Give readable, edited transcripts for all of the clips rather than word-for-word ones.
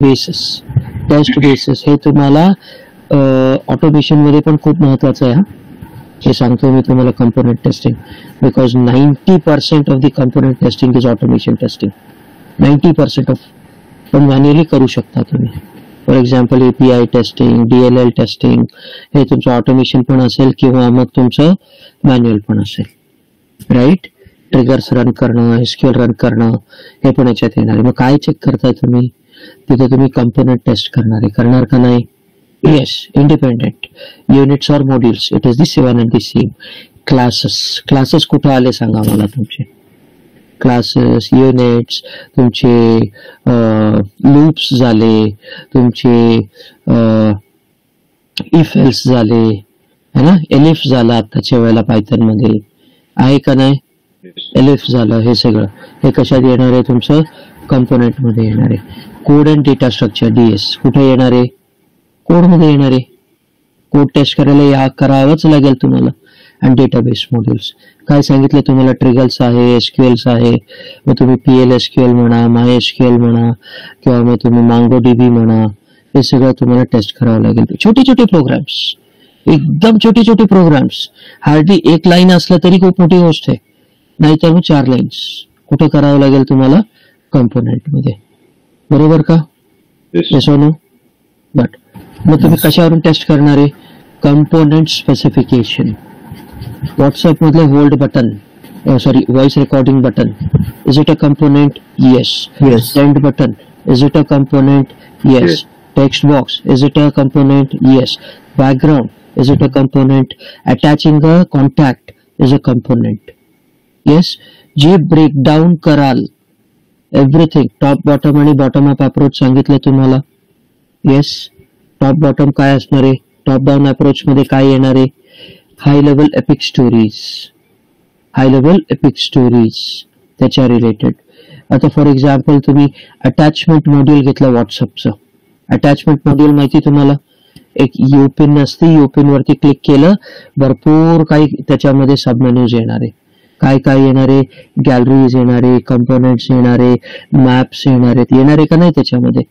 Basis, taste basis हे तुम्हाला automation मध्ये पण खूप महत्वाचं आहे. हे सांगतो मी तुम्हाला component testing, because 90% of the component testing is automation testing. 90% of पण मॅन्युअली करू शकता तुम्ही. For example API testing, DLL testing हे तुमचं ऑटोमेशन पण असेल किंवा मग तुमचं मॅन्युअल पण असेल. राईट, ट्रिगर्स रन करणं, एसक्यूएल रन करणं हे पण याच्यात येणार आहे. मग काय चेक करताय तुम्ही? तिथे तुम्ही कंपोनेंट टेस्ट करणार का नाही? येस, इंडिपेंडेंट युनिट्स और modules, it is the one and the same. Classes कुठे आले सांगा मला तुमचे? क्लासेस, युनिट्स, तुमचे लूप्स झाले, तुमचे इफ एल्स झाले, है ना, एलिफ झाला आताच्या वेळेला पायथन मध्ये आहे का नाही? एलिफ झालं. हे सगळं हे कशात येणार आहे? तुमचं कंपोनेंट मध्ये येणार आहे. Code and data structure, DS कुठे येणार आहे? कोड मध्ये येणार आहे. कोड टेस्ट करायला करावंच लागेल तुम्हाला. आणि डेटाबेस मॉड्यूल्स काय सांगितलं तुम्हाला? ट्रिगर्स आहे, एसक्यूएल्स आहे. मग तुम्ही पीएल एसक्यूएल म्हणा, माय एसक्यूएल म्हणा, किंवा मग तुम्ही मांगो डीबी म्हणा, हे सगळं तुम्हाला टेस्ट करावं लागेल. छोटे छोटे प्रोग्राम्स, एकदम छोटे छोटे प्रोग्राम्स, हार्डली एक लाईन असलं तरी खूप मोठी गोष्ट आहे. नाहीतर मग 4 लाईन्स कुठे करावं लागेल तुम्हाला? कंपोनेंट मध्ये. बरोबर का? येस और नो? बट मग तुम्ही कशावरून टेस्ट करणार आहे? Component specification. व्हॉट्सअप मधले hold button, sorry voice recording button, is it a component? Yes. Send button, is it a component? Yes. Text box, is it a component? Yes. Background, is it a component? Attaching a contact is a component. Yes, जे breakdown कराल everything, top bottom आणि bottom up approach सांगितलं तुम्हाला. Yes, top bottom काय असणार आहे? Top down approach मध्ये काय येणार आहे? High level epic stories, high level epic stories त्याच्या रिलेटेड. आता फॉर एक्झाम्पल तुम्ही अटॅचमेंट मॉड्यूल घेतलं व्हॉट्सअपचं. अटॅचमेंट मॉड्यूल माहिती तुम्हाला? एक युपिन असते, युपिन वरती क्लिक केलं, भरपूर काही त्याच्यामध्ये सब मेन्यूज येणार आहे. काय काय येणार आहे? गॅलरीज येणार आहे, कंपोनेंट्स येणार आहे, मॅप्स येणार आहेत. येणार आहे का नाही त्याच्यामध्ये?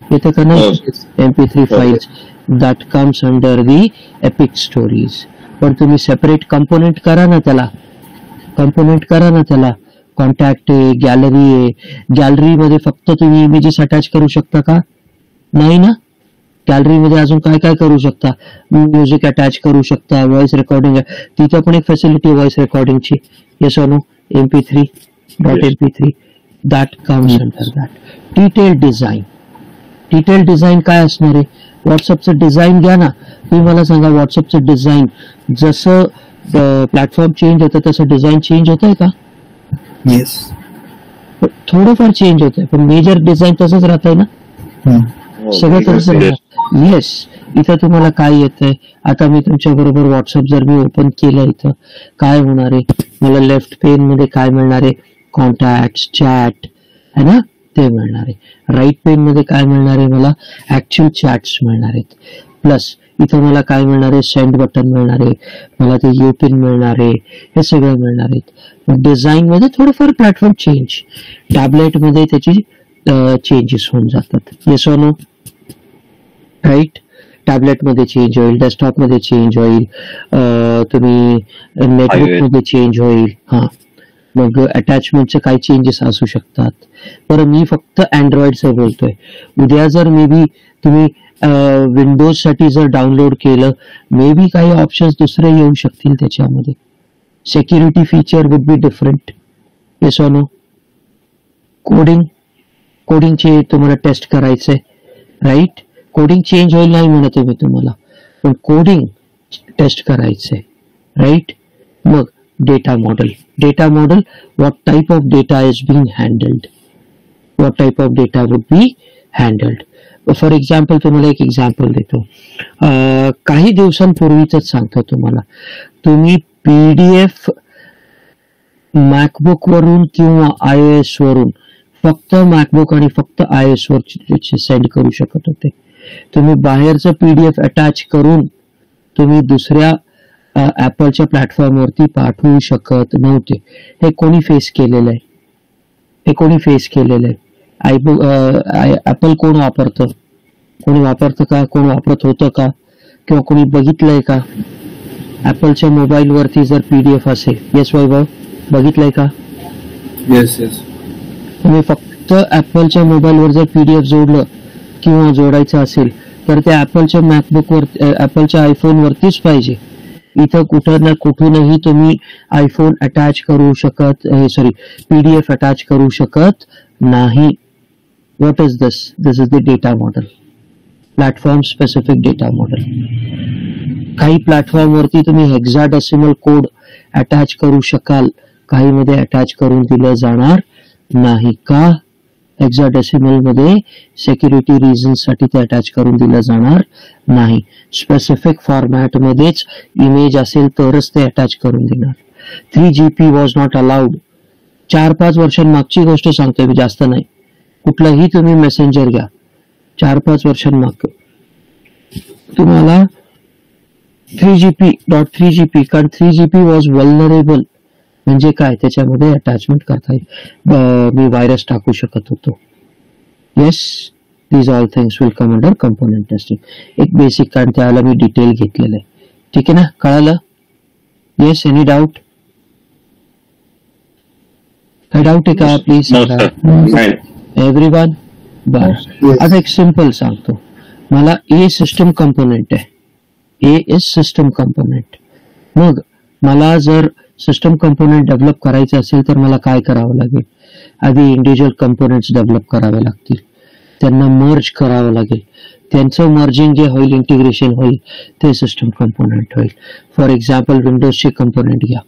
येतं का नाही? MP3 files that comes under the epic stories. पण तुम्ही सेपरेट कंपोनेंट करा ना त्याला, कंपोनेंट करा ना त्याला. कॉन्टॅक्ट आहे, गॅलरी आहे. गॅलरीमध्ये फक्त तुम्ही इमेजेस अटॅच करू शकता का? नाही ना. गॅलरीमध्ये अजून काय काय करू शकता? म्युझिक अटॅच करू शकता, व्हॉइस रेकॉर्डिंग, तिथं पण एक फॅसिलिटी व्हॉइस रेकॉर्डिंगची. येस और no? MP3.mp3 that comes under that. Detail design, detail design काय असणार आहे? व्हॉट्सअपचं डिझाईन घ्या ना. तुम्ही मला सांगा, व्हॉट्सअपचं डिझाईन जसं प्लॅटफॉर्म चेंज होतं तसं डिझाईन चेंज होत आहे का? येस, थोडंफार चेंज होत आहे, पण मेजर डिझाईन तसंच राहत आहे ना. सगळं तसं. येस, इथं तुम्हाला काय येतंय? आता मी तुमच्या बरोबर व्हॉट्सअप जर मी ओपन केलं, इथं काय होणार आहे? मला लेफ्ट पेन मध्ये काय मिळणार आहे? कॉन्टॅक्ट, चॅट है ना, ते मिळणार आहे. राईट पेन मध्ये काय मिळणार आहे? मला ऍक्च्युअल चॅट्स मिळणार आहेत. प्लस इथं मला काय मिळणार आहे? सेंड बटन मिळणार आहे, मला ते यू पिन मिळणार आहे, हे सगळं मिळणार आहेत. डिझाईन मध्ये थोडंफार प्लॅटफॉर्म चेंज, टॅबलेट मध्ये त्याची चेंजेस होऊन जातात. येस और नो? राईट, टॅबलेट मध्ये चेंज होईल, डेस्कटॉप मध्ये चेंज होईल, तुम्ही नेटवर्क मध्ये चेंज होईल. हा, मग अटॅचमेंटचे काही चेंजेस असू शकतात. बरं, मी फक्त अँड्रॉइडचं बोलतोय. उद्या जर मे बी तुम्ही विंडोज साठी जर डाउनलोड केलं, मे बी काही ऑप्शन्स दुसरे येऊ शकतील त्याच्यामध्ये. Security feature would be different. Yes और नो? कोडिंग, कोडिंगचे तुम्हाला टेस्ट करायचंय. राईट, कोडिंग चेंज होईल नाही म्हणत मी तुम्हाला, पण कोडिंग टेस्ट करायचंय. राईट, मग data model, data model, what type of data is being handheld, what type of data would be handheld. For example तुम्हाला एक एक्झाम्पल देतो. काही दिवसांपूर्वीच सांगतो तुम्हाला, तुम्ही PDF मॅकबुक वरून किंवा iOS वरून फक्त मॅकबुक आणि फक्त iOS वर सेंड करू शकत होते. तुम्ही बाहेरचं PDF अटॅच करून तुम्ही दुसऱ्या ऍपलच्या प्लॅटफॉर्मवरती पाठवू शकत नव्हते. हे कोणी फेस केलेलं आहे? हे कोणी फेस केलेलं आहे? ऍपल कोण वापरतं, कोणी वापरतं का, कोण वापरत होतं का, किंवा कोणी बघितलंय का? ऍपलच्या मोबाईल वरती जर पीडीएफ असेल, येस वैभव, बघितलंय का? Yes yes. तुम्ही फक्त ऍपलच्या मोबाईलवर जर पीडीएफ जोडलं किंवा जोडायचं असेल तर ते ऍपलच्या मॅकबुक वर, ऍपलच्या आयफोन वरतीच पाहिजे. इथं कुठं ना कुठूनही तुम्ही आयफोन अटॅच करू शकत, पीडीएफ अटॅच करू शकत नाही. What is this? This is the data model, platform specific data model. काही प्लॅटफॉर्म वरती तुम्ही हेक्साडेसिमल कोड अटॅच करू शकाल, काही मध्ये अटॅच करून दिलं जाणार नाही. का? हेक्साडेसिमल मध्ये सिक्युरिटी रिझन साठी ते अटॅच करून दिलं जाणार नाही. स्पेसिफिक फॉर्मॅट मध्येच इमेज असेल तरच ते अटॅच करून देणार. 3GP was not allowed. 4-5 वर्षांमागची गोष्ट सांगतोय मी, जास्त नाही. कुठलाही तुम्ही मेसेंजर घ्या, 4-5 वर्षांमाग तुम्हाला 3GP, कारण 3GP वॉज वल्नरेबल. म्हणजे काय? त्याच्यामध्ये अटॅचमेंट करता येईल, मी व्हायरस टाकू शकत होतो. Yes, these all things will come under component testing. एक बेसिक, कारण त्याला मी डिटेल घेतलेलं आहे. ठीक आहे ना, कळालं? Yes, any doubt? काय डाऊट आहे का? Please everyone. बर, आता एक सिंपल सांगतो. मला ए सिस्टम कंपोनेंट आहे, ए इज सिस्टम कंपोनेंट. मग मला जर सिस्टम कंपोनेंट डेव्हलप करायचं असेल तर मला काय करावं लागेल? आधी इंडिव्हिज्युअल कंपोनेंट्स डेव्हलप करावे लागतील, त्यांना मर्ज करावं लागेल. त्यांचं मर्जिंग जे होईल, इंटिग्रेशन होईल, ते सिस्टम कंपोनेंट होईल. फॉर एक्झाम्पल विंडोजचे कंपोनेंट घ्या,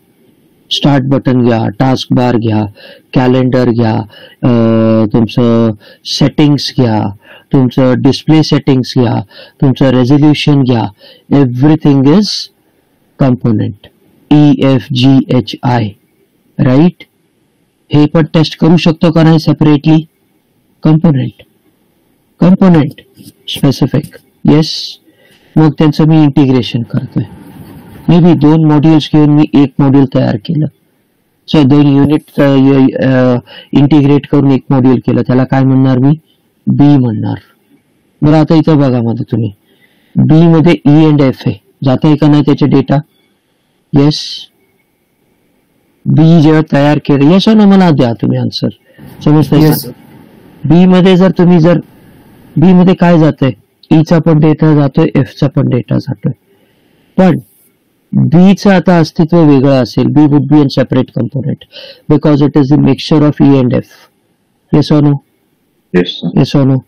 स्टार्ट बटन घ्या, टास्क बार घ्या, कॅलेंडर घ्या, तुमचं सेटिंग्स घ्या, तुमचं डिस्प्ले सेटिंग्स घ्या, तुमचं रेझोल्युशन घ्या. Everything is component. EFGHI, right? हे पण टेस्ट करू शकतो का नाही separately? Component, component specific. Yes. मग त्यांचं मी इंटिग्रेशन करतोय. मे बी 2 मॉड्यूल्स घेऊन मी एक मॉड्यूल तयार केलं. सो 2 युनिट इंटिग्रेट करून एक मॉड्यूल केलं, त्याला काय म्हणणार मी? बी म्हणणार. बरं, आता इथं बघा मध्ये तुम्ही बी मध्ये E and F आहे, जाता का नाही त्याचे डेटा? येस. बी जेव्हा तयार केलं, येस ना, मला द्या तुम्ही आन्सर. समजतंय का? बी मध्ये बी मध्ये काय जातंय? ईचा पण डेटा जातोय, एफ चा पण डेटा जातोय. पण बीचं आता अस्तित्व वेगळं असेल. B would be an separate component because it is the mixture of E and F. Yes और नो? येस और नो?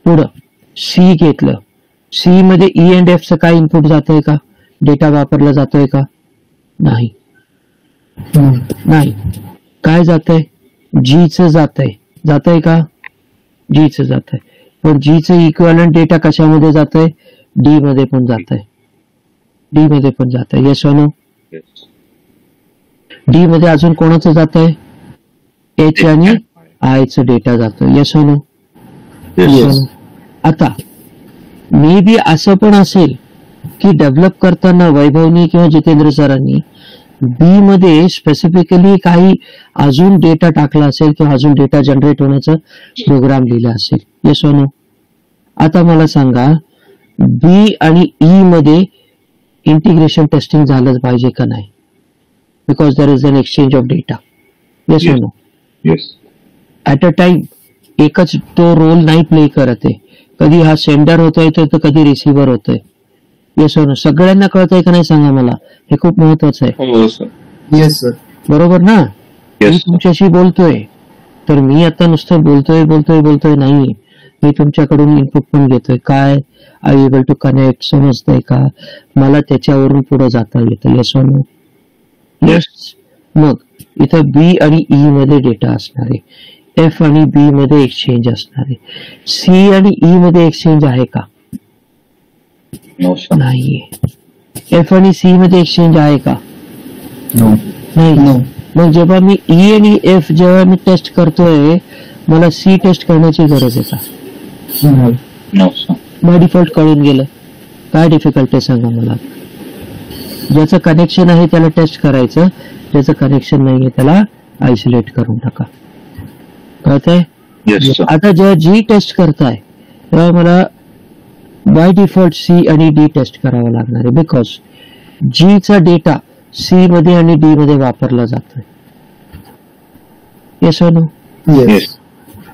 पुढं सी घेतलं, सी मध्ये E and F चं काय इनपुट जातंय का? डेटा वापरला जातोय का? नाही. नाही. काय जातंय? जीचं जातंय का? जीचं जातंय. पण जीचं इक्विव्हॅलंट डेटा कशामध्ये जातंय? डी मध्ये पण जातंय, डी मध्ये पण जातंय. येस और नो? डी मध्ये अजून कोणाचं जातंय? एच आणि आय चं डेटा जातोय. येस और नो? आता मे बी असं पण असेल की डेव्हलप करताना वैभवनी किंवा जितेंद्र सरांनी बी मध्ये स्पेसिफिकली काही अजून डेटा टाकला असेल किंवा अजून डेटा जनरेट होण्याचा प्रोग्राम लिहिला असेल. येस और नो? आता मला सांगा, बी आणि ई मध्ये इंटिग्रेशन टेस्टिंग झालं पाहिजे का नाही? Because there is an exchange of data. Yes और नो? ऍट अ टाइम एकच तो रोल नाही प्ले करत आहे. कधी हा सेंडर होतोय तर कधी रिसिव्हर होतोय. येस और नो? सगळ्यांना कळतंय का नाही सांगा मला, हे खूप महत्वाचं आहे. Yes sir. बरोबर ना? मी तुमच्याशी बोलतोय तर मी आता नुसतं बोलतोय नाही, मी तुमच्याकडून इनपुट पण घेतोय. काय आय एबल टू कनेक्ट? समजतंय का? मला त्याच्यावरून पुढे जाता येतं. येस और नो? येस. मग इथं बी आणि ई मध्ये डेटा असणार आहे, एफ आणि बी मध्ये एक्सचेंज असणार आहे. सी आणि ई मध्ये एक्सचेंज आहे का? नाहीये. एफ आणि सी मध्ये एक्सचेंज आहे का? नाही. मग जेव्हा मी ई आणि एफ जेव्हा मी टेस्ट करतोय, मला सी टेस्ट करण्याची गरज आहे का? बाय डिफॉल्ट कळून गेलं. काय डिफिकल्ट आहे सांगा मला? ज्याचं कनेक्शन आहे त्याला टेस्ट करायचं, ज्याचं कनेक्शन नाहीये त्याला आयसोलेट करून टाका. कळतंय? Yes, sir. आता जेव्हा जी टेस्ट करताय तेव्हा मला बाय डिफॉल्ट सी आणि डी टेस्ट करावा लागणार आहे, बिकॉज जी चा डेटा सी मध्ये आणि डी मध्ये वापरला जातोय. येस और नो? Yes.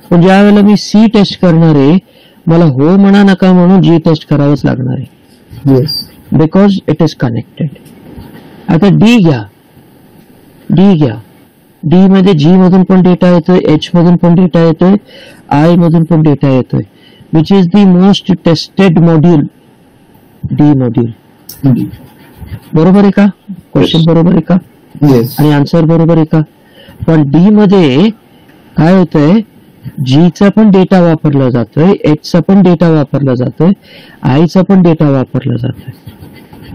पण ज्या वेळेला मी सी टेस्ट करणार आहे, मला हो म्हणा नका म्हणून जी टेस्ट करावंच लागणार आहे, Yes. Because it is connected. आता डी घ्या, डी मध्ये जी मधून पण डेटा येतोय, एच मधून पण डेटा येतोय, आय मधून पण डेटा येतोय, which is the most tested module, D module. बरोबर आहे का? क्वेश्चन बरोबर आहे का? Yes. आणि आन्सर बरोबर आहे का? पण डी मध्ये काय होतंय, जी चा पण डेटा वापरला जातोय, एच चा पण डेटा वापरला जातोय, आय चा पण डेटा वापरला जातोय.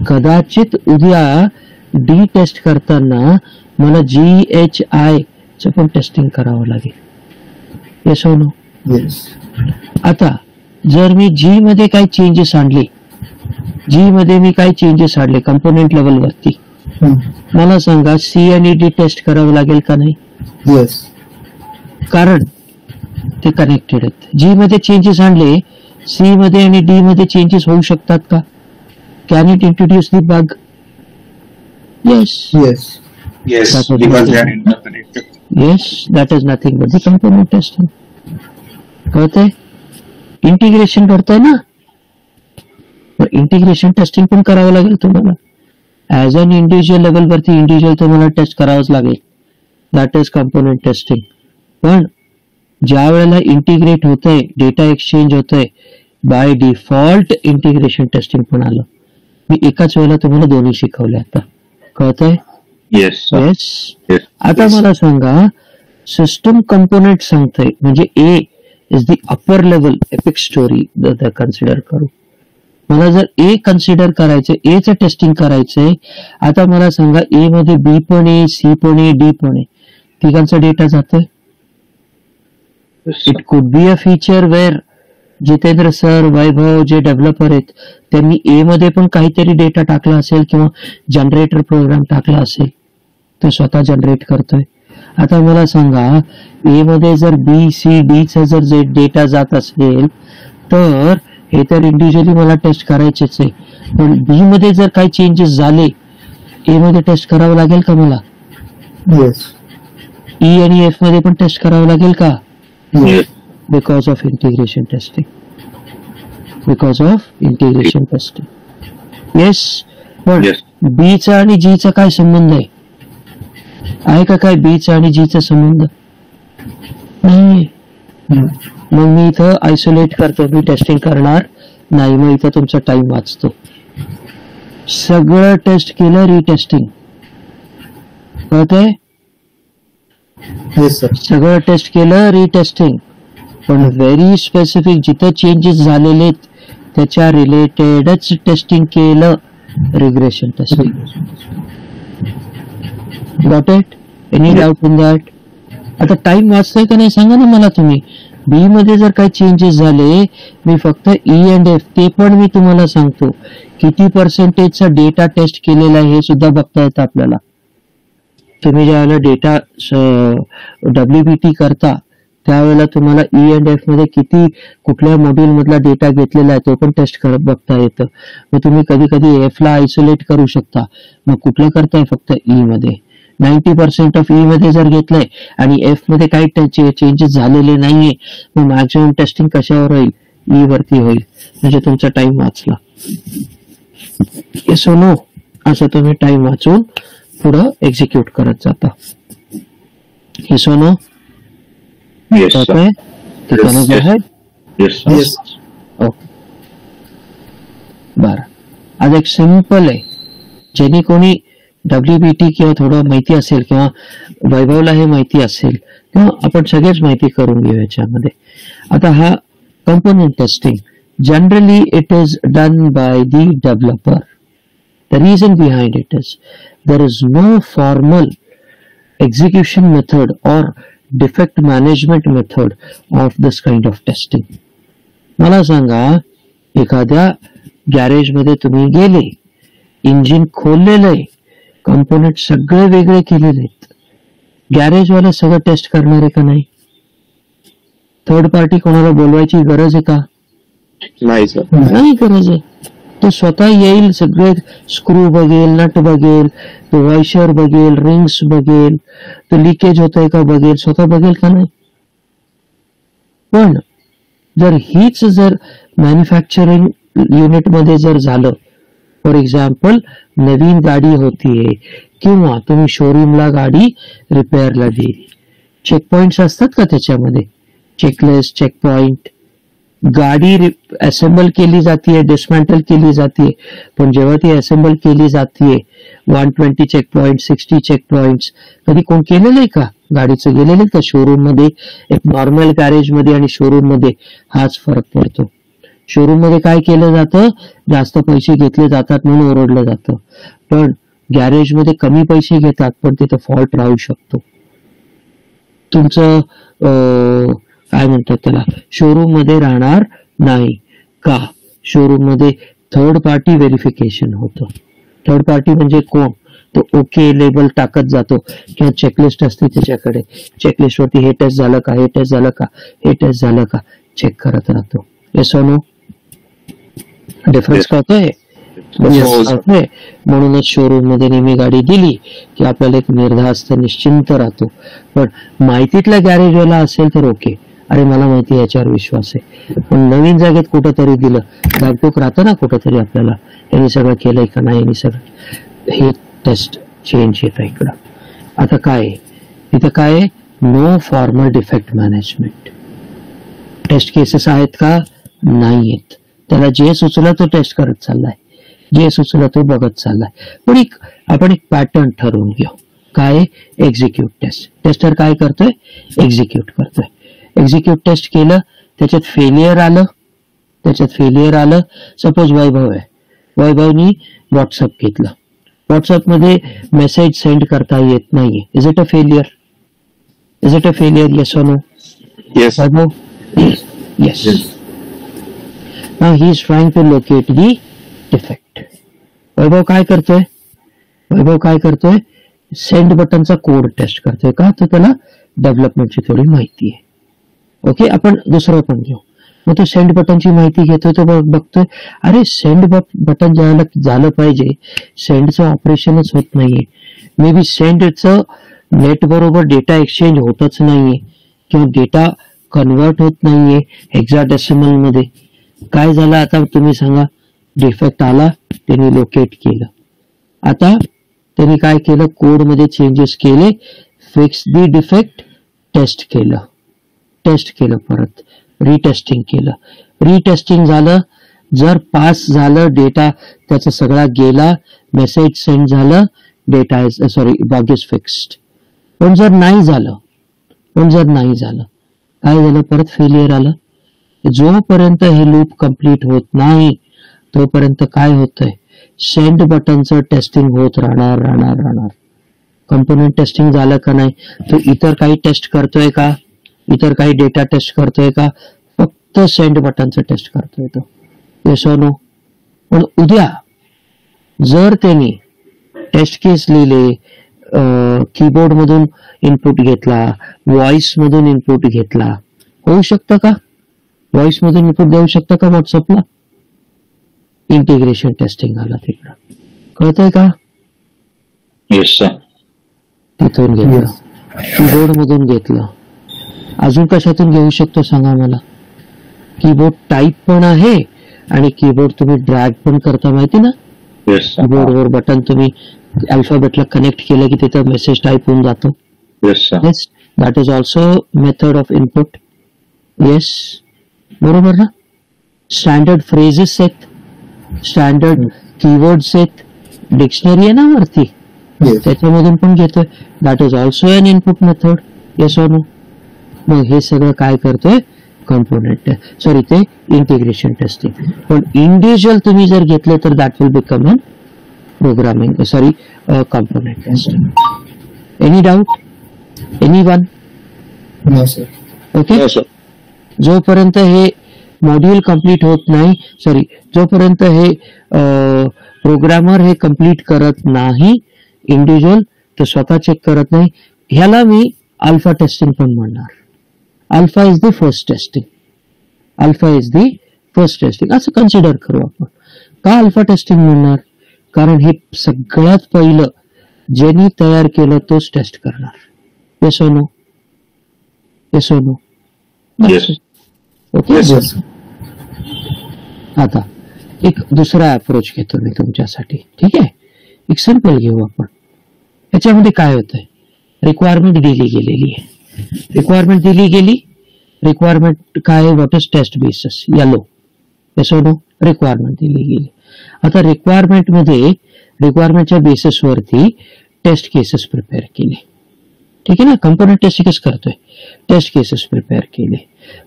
कदाचित उद्या डी टेस्ट करताना मला जी एच आय च पण टेस्टिंग करावं लागेल. येस और नो? Yes. आता जर मी जी मध्ये काही चेंजेस आणले, जी मध्ये मी काही चेंजेस आणले कंपोनेंट लेवल वरती, मला सांगा सी आणि डी टेस्ट करावं लागेल का नाही? Yes. कारण ते कनेक्टेड आहेत. जी मध्ये चेंजेस आणले, सी मध्ये आणि डी मध्ये चेंजेस होऊ शकतात का? Can it introduce the bug? Yes. Yes. Yes, That was because nothing. they are interconnected. Yes, that is nothing but the component testing. कळतंय? इंटिग्रेशन करताय ना, इंटिग्रेशन टेस्टिंग पण करावं लागेल तुम्हाला. ऍज अन इंडिव्हिज्युअल लेवल वरती इंडिव्हिज्युअल तुम्हाला taste करावंच लागेल. That is component testing. पण ज्या वेळेला इंटिग्रेट होतंय, डेटा एक्सचेंज होतंय, बाय डिफॉल्ट इंटिग्रेशन टेस्टिंग पण आलं. मी एकाच वेळेला तुम्हाला दोन्ही शिकवले. आता कळतंय? Yes, sir. येस. Yes. आता Yes. मला सांगा, सिस्टम कंपोनेंट सांगतंय म्हणजे A is the upper level epic story consider करू. मला जर ए कन्सिडर करायचं, ए चं टेस्टिंग करायचंय. आता मला सांगा, ए मध्ये बी पण आहे, सी पण आहे, डी पण आहे, तिघांचा डेटा जातोय. Yes, sir. It could be a feature where Jitendra sir, Vaibhav जे डेव्हलपर आहेत त्यांनी ए मध्ये पण काहीतरी डेटा टाकला असेल किंवा जनरेटर प्रोग्राम टाकला असेल, तो स्वतः जनरेट करतोय. आता मला सांगा, ए मध्ये जर बी सी डी चा जर डेटा जात असेल तर हे तर इंडिव्हिज्युअली मला टेस्ट करायचेच आहे. पण बी मध्ये जर काही चेंजेस झाले, ए मध्ये टेस्ट करावं लागेल का मला? Yes. ई आणि एफ मध्ये पण टेस्ट करावं लागेल का? Yes. Because of integration testing. Because of integration testing. Yes. पण Yes. बी चा आणि जी चा काय संबंध आहे का? काय बी चा आणि जी चा संबंध नाही. मग मी इथं आयसोलेट करतो, मी टेस्टिंग करणार नाही. मग इथं तुमचा टाइम वाचतो. सगळं टेस्ट केलं, रिटेस्टिंग. कळतंय? Yes, sir. सगळं टेस्ट केलं, रिटेस्टिंग. पण व्हेरी स्पेसिफिक जिथं चेंजेस झालेले त्याच्या रिलेटेडच टेस्टिंग केलं, regression testing. Got it? Any doubt in that? आता टाइम वाचतोय का नाही सांगा ना मला तुम्ही. बी मध्ये जर काही चेंजेस झाले, मी फक्त ई अँड एफ ते पण मी तुम्हाला सांगतो. किती पर्सेंटेजचा डेटा टेस्ट केलेला आहे हे सुद्धा बघता येतं आपल्याला. तुम्ही ज्यावेळेला डेटा डब्ल्यूबीटी करता त्यावेळेला तुम्हाला ई अँड एफ मध्ये किती कुठल्या मॉड्यूल मधला डेटा घेतलेला आहे तो पण टेस्ट करत बघता येतं. मग तुम्ही कधी कधी एफ ला आयसोलेट करू शकता. मग कुठलं करताय? फक्त ई मध्ये. 90% ऑफ ई मध्ये जर घेतलंय आणि एफ मध्ये काही चेंजेस झालेले नाहीये, मग मॅक्झिमम टेस्टिंग कशावर होईल? ई वरती होईल. म्हणजे तुमचा टाइम वाचला. येस और नो? असं तुम्ही टाइम वाचून पुढं एक्झिक्यूट करत जाता. येस और नो? Yes, sir. Okay. तर Yes, समज yes. आहे? Yes, sir. Yes. ओके. बरं, आज एक सिंपल आहे. ज्यांनी कोणी डब्ल्यूबीटी किंवा थोडं माहिती असेल किंवा वैभवला हे माहिती असेल किंवा आपण सगळेच माहिती करून घेऊ याच्यामध्ये. आता हा component testing generally it is done by the developer. The reason behind it is there is no formal execution method or defect management method of this kind of testing. मला सांगा, एखाद्या गॅरेज मध्ये तुम्ही गेले, इंजिन खोललेलं आहे, component सगळे वेगळे केलेले आहेत, गॅरेज वाले सगळं टेस्ट करणार आहे का नाही? थर्ड पार्टी कोणाला बोलवायची गरज आहे का? नाही सर. नाही गरज आहे. तो स्वतः येईल, सगळे स्क्रू बघेल, नट बघेल, तो वॉइशर बघेल, रिंग्स बघेल, तो लिकेज होतंय का बघेल, स्वतः बघेल का नाही? पण जर मॅन्युफॅक्चरिंग युनिट मध्ये जर झालं, फॉर एक्झाम्पल नवीन गाडी होतीये किंवा तुम्ही शोरूमला गाडी रिपेअरला दिली, चेक पॉइंट्स असतात का त्याच्यामध्ये? Checklist, check point. गाडी असेंबल केली जाते, डिस्मॅन्टल केली जाते, पण जेव्हा ती असेंबल केली जाते 120 चेक पॉइंट, 60 चेक पॉइंट कधी कोण केलेलं आहे का? गाडीचं गेलेलं आहे का शोरूम मध्ये? एक नॉर्मल गॅरेज मध्ये आणि शोरूम मध्ये हाच फरक पडतो. शोरूम मध्ये काय केलं जातं? जास्त पैसे घेतले जातात म्हणून ओरडलं जातं, पण गॅरेज मध्ये कमी पैसे घेतात पण तिथं फॉल्ट राहू शकतो. तुमचं काय म्हणतात त्याला, शोरूम मध्ये राहणार नाही का? शोरूम मध्ये थर्ड पार्टी व्हेरिफिकेशन होतं. थर्ड पार्टी म्हणजे कोण? तो ओके लेबल टाकत जातो किंवा चेकलिस्ट असते त्याच्याकडे, चेकलिस्ट वरती हे टेस्ट झालं का, हे टेस्ट झालं का, हे टेस्ट झालं का, चेक करत राहतो. Yes no? डिफरन्स कळतोय? म्हणूनच शोरूम मध्ये नेहमी गाडी दिली की आपल्याला एक निर्धास्त निश्चिंत राहतो. पण माहितीतल्या गॅरेजवाला असेल तर ओके, अरे मला माहिती याच्यावर विश्वास आहे. पण नवीन जागेत कुठंतरी दिलं, दागदुख राहतं ना कुठंतरी आपल्याला, यांनी सगळं केलंय का नाही, यांनी सगळं, हे टेस्ट चेंज येतं इकडं. आता काय इथं काय? No formal defect management. Test cases आहेत का? नाही आहेत. त्याला जे सुचलं तो टेस्ट करत चाललाय, जे सुचलं तो बघत चाललाय. पण आपण एक पॅटर्न ठरवून घेऊ. काय? Execute taste. टेस्टर काय करतोय? एक्झिक्यूट करतोय. एक्झिक्यूट टेस्ट केलं, त्याच्यात फेलियर आलं. सपोज वैभव आहे, वैभवनी व्हॉट्सअप घेतलं, व्हॉट्सअप मध्ये मेसेज सेंड करता येत नाहीये. Is it a failure? Is it a failure? Yes और no? Yes. Vaibhav? Yes. Now he is trying to locate the defect. Vaibhav काय करतोय? सेंड बटनचा कोड टेस्ट करतोय का? तर त्याला डेव्हलपमेंटची थोडी माहिती आहे. ओके, आपण दुसरं पण घेऊ. मग तो सेंड बटनची माहिती घेतोय, तो बघतोय अरे सेंड बटन ज्याला झालं पाहिजे, सेंडचं ऑपरेशनच होत नाहीये. मे बी सेंडचं नेट बरोबर डेटा एक्सचेंज होतच नाहीये किंवा डेटा कन्वर्ट होत नाहीये हेक्साडेसिमल मध्ये. काय झालं आता तुम्ही सांगा? डिफेक्ट आला, त्यांनी लोकेट केलं. आता त्यांनी काय केलं? कोड मध्ये चेंजेस केले, फिक्स दी डिफेक्ट, टेस्ट केलं, परत रिटेस्टिंग केलं. रिटेस्टिंग झालं, जर पास झालं डेटा, त्याचा सगळा गेला, मेसेज सेंड झालं, डेटा बग इज फिक्स्ड. पण जर नाही झालं, काय झालं? परत फेलियर आलं. जोपर्यंत हे लूप कंप्लीट होत नाही तोपर्यंत काय होतंय? सेंड बटनचं टेस्टिंग होत राहणार. कंपोनेंट टेस्टिंग झालं का नाही? तो इतर काही टेस्ट करतोय का? इतर काही डेटा टेस्ट करतोय का? फक्त सेंड बटनचं टेस्ट करतोय तो. येस और नो? पण उद्या जर त्यांनी टेस्ट केस लिहिले, कीबोर्ड मधून इनपुट घेतला, व्हॉइस मधून इनपुट घेतला, होऊ शकतं का? व्हॉइस मधून इनपुट देऊ शकतं का व्हॉट्सअपला? इंटिग्रेशन टेस्टिंग आला तिकडं. कळतंय का? Yes, sir. तिथून घेतलं, कीबोर्ड मधून घेतलं. अजून कशातून घेऊ शकतो सांगा मला? कीबोर्ड टाईप पण आहे आणि कीबोर्ड तुम्ही ड्रॅग पण करता, माहिती ना? Yes, sir. कीबोर्डवर बटन तुम्ही अल्फाबेटला कनेक्ट केलं की तिथं मेसेज टाईप होऊन जातो. Yes, sir. Yes, that is also method of input. Yes, बरोबर ना? स्टँडर्ड फ्रेजेस आहेत, स्टँडर्ड कीवर्ड्स आहेत, डिक्शनरी आहे ना वरती, Yes. त्याच्यामधून पण घेतोय. That is also an input method. Yes और नो? मग हे सगळं काय करतोय? कंपोनेंट, ते इंटिग्रेशन टेस्टिंग. पण इंडिव्हिज्युअल तुम्ही जर घेतलं तर that will become an programming component testing. Any doubt? Anyone? No, sir. Okay. Yes, sir. जोपर्यंत हे मॉड्यूल कंप्लीट होत नाही, जोपर्यंत हे प्रोग्रामर हे कंप्लीट करत नाही इंडिव्हिज्युअल, तो स्वतः चेक करत नाही, ह्याला मी अल्फा टेस्टिंग पण म्हणणार. Alpha is the first testing, alpha is the first testing असं कन्सिडर करू आपण. का अल्फा टेस्टिंग म्हणणार? कारण हे सगळ्यात पहिलं ज्यांनी तयार केलं तोच टेस्ट करणार. येस और नो? येस और no? Yes. Okay. Yes, sir. आता एक दुसरा अप्रोच घेतो मी तुमच्यासाठी. ठीक आहे, एक सिंपल घेऊ आपण. याच्यामध्ये काय होतंय? रिक्वायरमेंट दिली गेलेली आहे. रिक्वायरमेंट दिली गेली. रिक्वायरमेंट काय? What is test basis? Yellow. Yes और नो? रिक्वायरमेंट दिली गेली. आता रिक्वायरमेंट मध्ये रिक्वायरमेंटच्या बेसिसवरती टेस्ट केसेस प्रिपेअर केले. ठीक आहे ना. कंपोनंट टेस्टिंग करतोय, टेस्ट केसेस प्रिपेअर केले.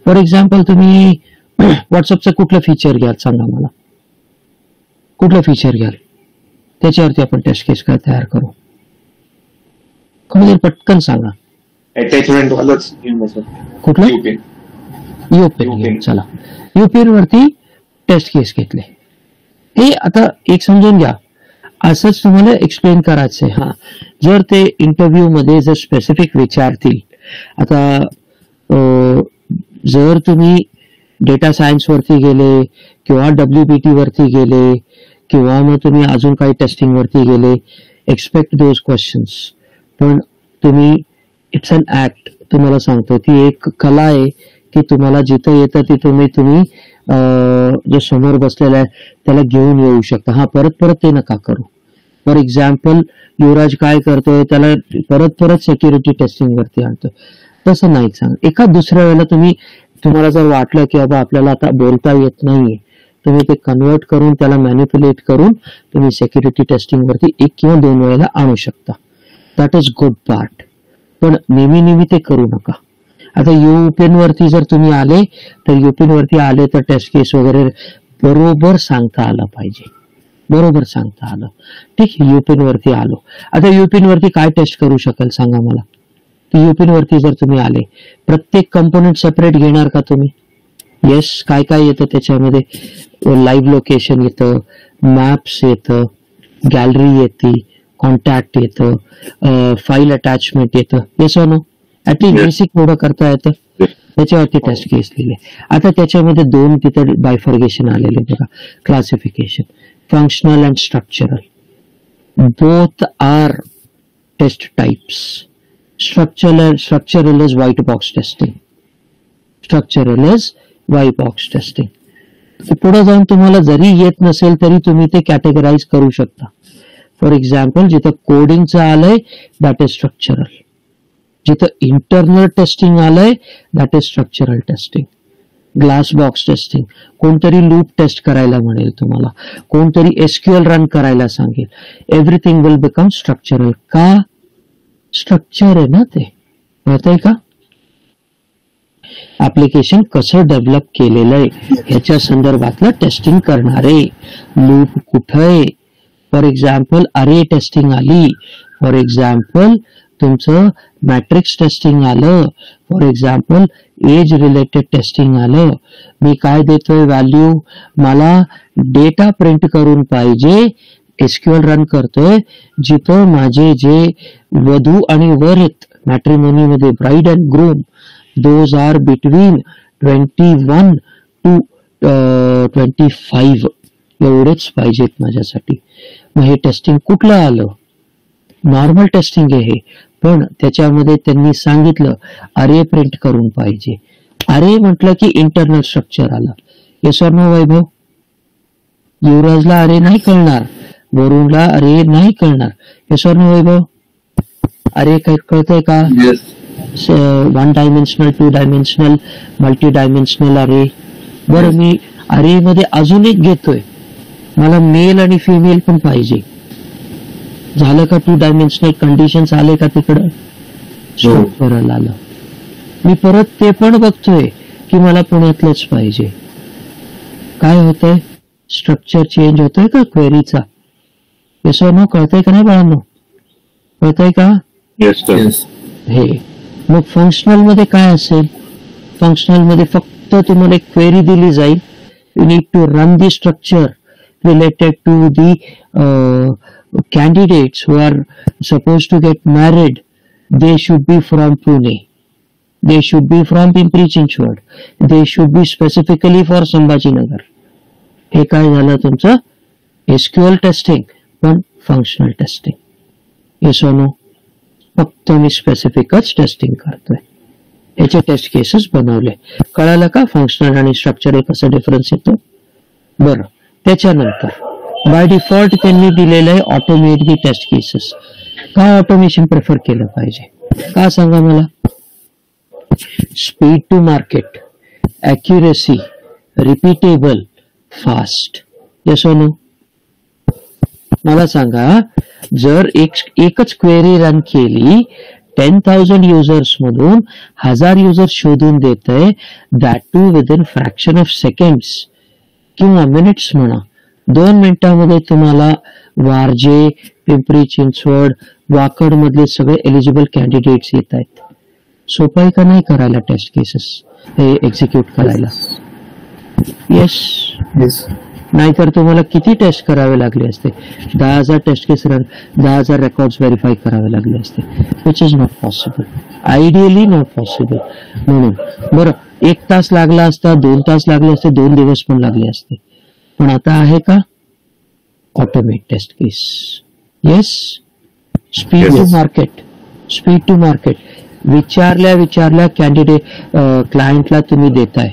फॉर एक्झाम्पल तुम्ही व्हॉट्सअपचं कुठलं फीचर घ्याल सांगा मला, कुठलं फीचर घ्याल? त्याच्यावरती आपण टेस्ट केस काय तयार करू? कोणी पटकन सांगा. अटॅचमेंट वालाच घेऊन बसू. कुठलं? UPin. युपिन. चला, युपिन वरती टेस्ट केस घेतले. हे आता एक समजून घ्या, असंच तुम्हाला एक्सप्लेन करायचंय. हा, जर ते इंटरव्ह्यू मध्ये जर स्पेसिफिक विचारतील, आता जर तुम्ही डेटा सायन्स वरती गेले किंवा WBT वरती गेले किंवा मग तुम्ही अजून काही टेस्टिंग वरती गेले, एक्सपेक्ट दोज क्वेश्चन्स. पण तुम्ही, इट्स अन ऍक्ट. तुम्हाला सांगतो ती एक कला आहे की तुम्हाला जिथं येतं तिथं तुम्ही जो समोर बसलेला आहे त्याला घेऊन येऊ शकता. हा, परत परत ते नका करू. फॉर एक्झाम्पल युवराज काय करतोय, त्याला परत परत सिक्युरिटी टेस्टिंग वरती आणतोय, तसं नाही सांग. एका दुसऱ्या वेळेला तुम्हाला जर वाटलं की बाबा आपल्याला आता बोलता येत नाहीये, तुम्ही ते कन्वर्ट करून त्याला मॅनिप्युलेट करून तुम्ही सिक्युरिटी टेस्टिंग वरती 1 किंवा 2 वेळेला आणू शकता. That is good part. पण नेहमी ते करू नका. आता युपिन वरती जर तुम्ही आले तर युपिन वरती आले तर टेस्ट केस वगैरे बरोबर सांगता आलं पाहिजे, बरोबर सांगता आलं. ठीक आहे, युपिन वरती आलो. आता युपिन वरती काय टेस्ट करू शकेल सांगा मला? तर युपिन वरती जर तुम्ही आले, प्रत्येक कंपोनेंट सेपरेट घेणार का तुम्ही? येस. काय काय येतं त्याच्यामध्ये? लाईव्ह लोकेशन येतं, मॅप्स येतं, गॅलरी येते, कॉन्टॅक्ट येतं, फाईल अटॅचमेंट येतं. येस और नो? ऍटलीस्ट बेसिक एवढं करता येतं. त्याच्यावरती टेस्ट केस लिहिले. आता त्याच्यामध्ये 2 तिथे बायफर्गेशन आलेले बघा, classification, functional and structural. Both are test types. Structural is white box testing. Structural is white box testing. पुढे जाऊन तुम्हाला जरी येत नसेल तरी तुम्ही ते कॅटेगराइज करू शकता. फॉर एक्झाम्पल, जिथं कोडिंगचं आलंय दॅट इज स्ट्रक्चरल, जिथं इंटरनल टेस्टिंग आलंय that is structural testing. Glass box testing, कोणतरी लूप टेस्ट करायला म्हणेल तुम्हाला, कोणतरी SQL रन करायला सांगेल, एव्हरीथिंग विल बिकम स्ट्रक्चरल. का? स्ट्रक्चर आहे ना ते. कळतंय का? ऍप्लिकेशन कसं डेव्हलप केलेलं आहे ह्याच्या संदर्भातलं टेस्टिंग करणारे. लूप कुठं आहे? फॉर एक्झाम्पल अरे टेस्टिंग आली, फॉर एक्झाम्पल तुमचं मॅट्रिक्स टेस्टिंग आलं, for example edge related testing आलं. मी काय देतोय व्हॅल्यू? मला डेटा प्रिंट करून पाहिजे, SQL रन करतोय, जिथं माझे जे वधू आणि वर आहेत मॅट्रिमोनीमध्ये, bride and groom, those are between 21 to 25 एवढेच पाहिजेत माझ्यासाठी. मग हे टेस्टिंग कुठलं आलं? नॉर्मल टेस्टिंग आहे हे, पण त्याच्यामध्ये त्यांनी सांगितलं अरे प्रिंट करून पाहिजे. अरे म्हटलं की इंटरनल स्ट्रक्चर आलं. येस और नो वैभव? युवराजला अरे नाही कळणार, वरुणला अरे नाही कळणार. येस और नो वैभव? अरे काय कळतंय का? 1 डायमेन्शनल, 2 डायमेन्शनल, मल्टी डायमेन्शनल अरे. बरं, मी अरे मध्ये अजून एक घेतोय, मला मेल आणि फिमेल पण पाहिजे. झालं का? 2 डायमेन्शनल कंडिशन्स आले का तिकडं? स्ट्रक्चरल आलं. मी परत ते पण बघतोय की मला पुण्यातलंच पाहिजे. काय होतंय? स्ट्रक्चर चेंज होतोय का क्वेरीचा? येस और नो? कळतंय का नाही बाळांनो? कळतंय का? हे मग फंक्शनल मध्ये काय असेल? फंक्शनल मध्ये फक्त तुम्हाला एक क्वेरी दिली जाईल, you need to run the structure related to the candidates who are supposed to get married, they should be from Pune. They should be from Pimpri Chinchwad, they should be specifically for Sambhajinagar. हे काय झालं तुमचं SQL testing, पण functional testing. Yes और no? फक्त मी स्पेसिफिकच testing करतोय. याचे taste cases बनवले. कळालं का फंक्शनल आणि स्ट्रक्चरल कसं डिफरन्स येतो? बरं, त्याच्यानंतर बाय डिफॉल्ट त्यांनी दिलेलं आहे ऑटोमेट दी टेस्ट केसेस. का ऑटोमेशन प्रेफर केलं पाहिजे? का सांगा मला? Speed to market, accuracy, repeatable, fast. Yes और नो? मला सांगा, जर एकच क्वेरी रन केली 10,000 युजर्स मधून 1000 युजर्स शोधून देत आहे, that too within fraction of seconds किंवा मिनिट्स म्हणा, 2 मिनिटांमध्ये तुम्हाला वारजे, पिंपरी चिंचवड, वाकड मधले सगळे एलिजिबल कॅन्डिडेट्स येत आहेत. सोपं आहे का नाही करायला टेस्ट केसेस हे एक्झिक्यूट करायला? येस. येस. नाहीतर तुम्हाला किती टेस्ट करावे लागले असते? 10,000 टेस्ट केस, 10,000 रेकॉर्ड्स व्हेरीफाय करावे लागले असते, which is not possible, ideally not possible. म्हणून बरं, 1 तास लागला असता, 2 तास लागले असते, 2 दिवस पण लागले असते, पण आता आहे का automate test case? Yes. Speed to market, speed to market. विचारल्या कॅन्डिडेट क्लायंटला तुम्ही देताय.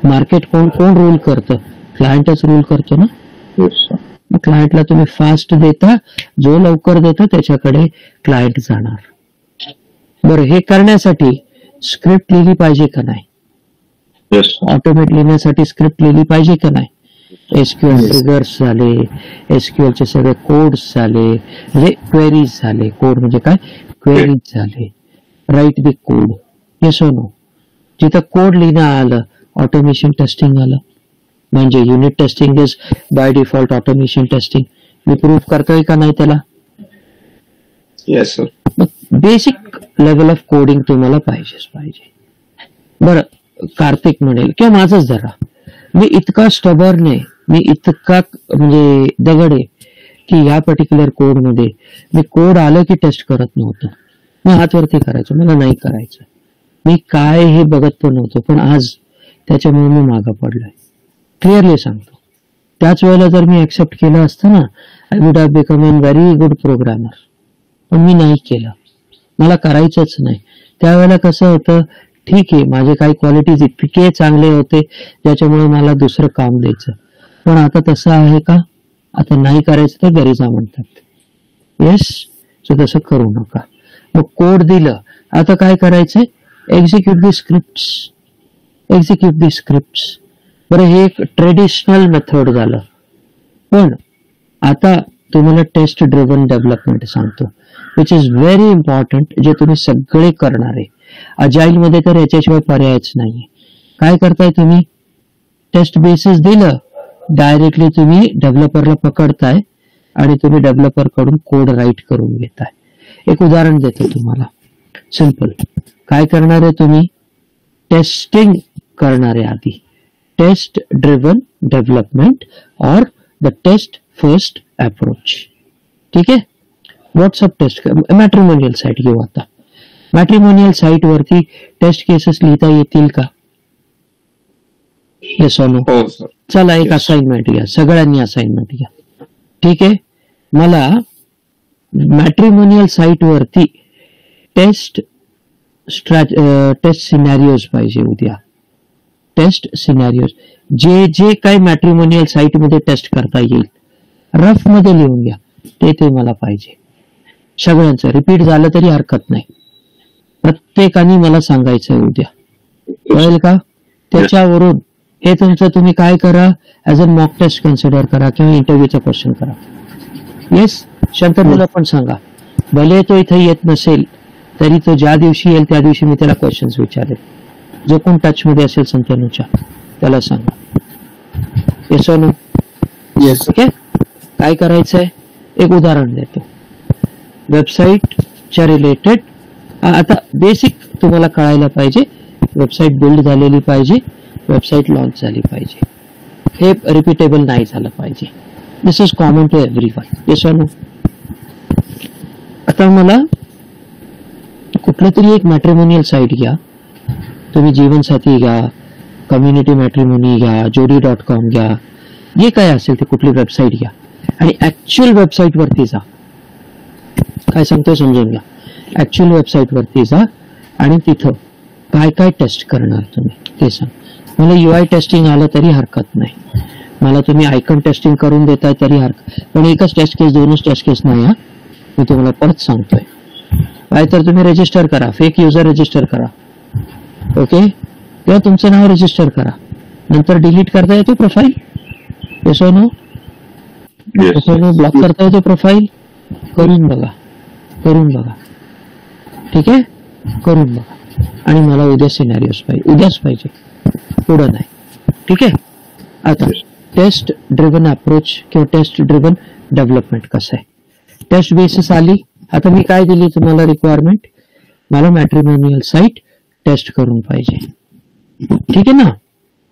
मार्केट कोण रूल करतं? क्लायंटच रूल करतो ना. मग क्लायंटला तुम्ही फास्ट देता, जो लवकर देतो त्याच्याकडे क्लायंट जाणार. बरं, हे करण्यासाठी स्क्रिप्ट लिहिली पाहिजे का नाही? ऑटोमेट लिहिण्यासाठी स्क्रिप्ट लिहिली पाहिजे का नाही? एसक्यूएल ट्रिगर्स झाले, एसक्यूएलचे सगळे कोड्स झाले, म्हणजे क्वेरीज झाले. कोड म्हणजे काय? क्वेरीज झाले. Write the code. येस और नो? जिथं कोड लिहिणं आलं, ऑटोमेशन टेस्टिंग आलं. म्हणजे unit testing is by default automation testing. मी प्रूव्ह करतोय का नाही त्याला? Yes sir. Basic level of coding तुम्हाला पाहिजेच पाहिजे. बरं, कार्तिक म्हणेल किंवा माझंच जरा, मी इतका स्टबर्न आहे, मी इतका म्हणजे दगड आहे की या पर्टिक्युलर कोड मध्ये मी कोड आलं की टेस्ट करत नव्हतो. मी हातवरती करायचो, मला नाही करायचं. मी काय हे बघत पण नव्हतो, पण आज त्याच्यामुळे मी मागं पडलोय. क्लिअरली सांगतो. त्याच वेळेला जर मी ऍक्सेप्ट केलं असतं ना, I would have become a very good programmer. पण मी नाही केलं, मला करायचंच नाही. त्यावेळेला कसं होतं, ठीक आहे माझे काही क्वालिटीज इतके चांगले होते ज्याच्यामुळे मला दुसरं काम द्यायचं. पण आता तसं आहे का? आता नाही करायचं तर घरी जा म्हणतात. येस. सो तसं करू नका. मग कोड दिलं, आता काय करायचंय? एक्झिक्यूट दी स्क्रिप्ट, एक्झिक्यूट दी स्क्रिप्ट. बरं, हे एक ट्रेडिशनल मेथड झालं. पण आता तुम्हाला टेस्ट ड्रिव्हन डेव्हलपमेंट सांगतो, विच इज व्हेरी इम्पॉर्टंट, जे तुम्ही सगळे करणार आहे. अजाईल मध्ये तर याच्याशिवाय पर्यायच नाहीये. काय करताय तुम्ही? टेस्ट बेसिस दिलं, डायरेक्टली तुम्ही डेव्हलपरला पकडताय आणि तुम्ही डेव्हलपर कडून कोड राईट करून घेताय. एक उदाहरण देतो तुम्हाला, सिंपल. काय करणार आहे तुम्ही? टेस्टिंग करणार आहे आधी. टेस्ट ड्रिव्हन डेव्हलपमेंट और द टेस्ट फर्स्ट अप्रोच. ठीक आहे. व्हॉट्सअप टेस्ट, मॅट्रिमोनियल साईट घेऊ आता. मॅट्रिमोनियल साईट वरती टेस्ट केसेस लिहिता येतील का? येस और नो? हो सर. चला एक असाइनमेंट घ्या, सगळ्यांनी असाइनमेंट घ्या. ठीक आहे. मला मॅट्रिमोनियल साईट वरती टेस्ट सिनॅरिओज पाहिजे उद्या. टेस्ट सिनॅरिओज जे काही मॅट्रिमोनियल साईट मध्ये टेस्ट करता येईल, रफ मध्ये लिहून घ्या. ते मला पाहिजे सगळ्यांचं. रिपीट झालं तरी हरकत नाही, प्रत्येकाने मला सांगायचंय उद्या. कळेल का? त्याच्यावरून हे तुमचं तुम्ही काय करा, as a mock test consider करा किंवा इंटरव्ह्यूचा क्वेश्चन करा. येस. शंतनूला पण सांगा, भले तो इथे येत नसेल तरी तो ज्या दिवशी येईल त्या दिवशी मी त्याला क्वेश्चन्स विचारेल. जो कोण टच मध्ये असेल शंतनूच्या त्याला सांगा. येस और नो? येस. ओके. काय करायचंय? एक उदाहरण देतो. वेबसाईटच्या रिलेटेड आता बेसिक तुम्हाला कळायला पाहिजे. वेबसाईट बिल्ड झालेली पाहिजे, वेबसाईट लॉन्च झाली पाहिजे. हे रिपीटेबल नाही झालं पाहिजे. This is common to everyone. Yes और नो? आता मला कुठलं तरी एक मॅट्रिमोनियल साईट घ्या तुम्ही जीवनसाथी घ्या, कम्युनिटी मॅट्रिमोनी घ्या, जोडी.com घ्या, जे काय असेल ते कुठली वेबसाईट घ्या आणि ऍक्च्युअल वेबसाईट वरती जा. काय सांगतोय समजून घ्या. ऍक्च्युअल वेबसाईट वरती जा आणि तिथं काय काय टेस्ट करणार तुम्ही ते सांग. मला UI टेस्टिंग आलं तरी हरकत नाही, मला तुम्ही आयकॉन टेस्टिंग करून देताय तरी हरकत, पण एकच टेस्ट केस, दोनच टेस्ट केस नाही. हा, मी तुम्हाला परत सांगतोय. काय तर तुम्ही रजिस्टर करा, फेक युजर रजिस्टर करा, ओके, किंवा तुमचं नाव रजिस्टर करा, नंतर डिलीट करता येतो प्रोफाईल, नो ब्लॉक करता येतो प्रोफाईल, करून बघा, ठीक आहे, करून बघा. आणि मला उद्या सिनॅरिओज पाहिजे, उद्याच पाहिजे, पुढं नाही, ठीक आहे. आता टेस्ट ड्रिव्हन अप्रोच किंवा टेस्ट ड्रिव्हन डेव्हलपमेंट कसं आहे. टेस्ट बेसिस आली. आता मी काय दिली तुम्हाला रिक्वायरमेंट, मला मॅट्रिमोनियल साईट टेस्ट करून पाहिजे, ठीक आहे ना.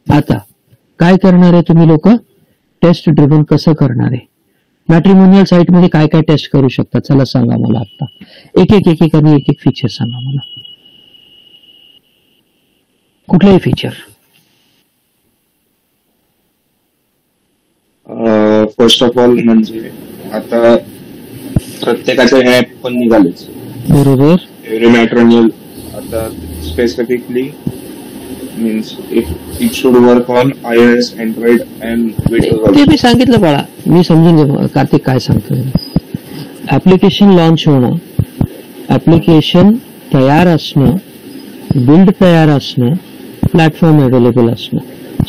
आता काय करणार आहे तुम्ही लोक, टेस्ट ड्रिव्हन कसं करणार आहे, मॅट्रिमोनियल साईट मध्ये काय काय टेस्ट करू शकता, चला सांगा मला. आता एक एक फीचर सांगा मला, कुठलंही फीचर. फर्स्ट ऑफ ऑल म्हणजे आता प्रत्येकाचे ऍप पण निघालेच, बरोबर. एव्हरी मॅट्रिमोनियल आता specifically means it should work on iOS, Android and Windows. ते मी सांगितलं बाळा, मी समजून घे कार्तिक काय सांगतोय. ऍप्लिकेशन लॉन्च होणं, ऍप्लिकेशन तयार असणं, बिल्ड तयार असणं, प्लॅटफॉर्म अवेलेबल असणं,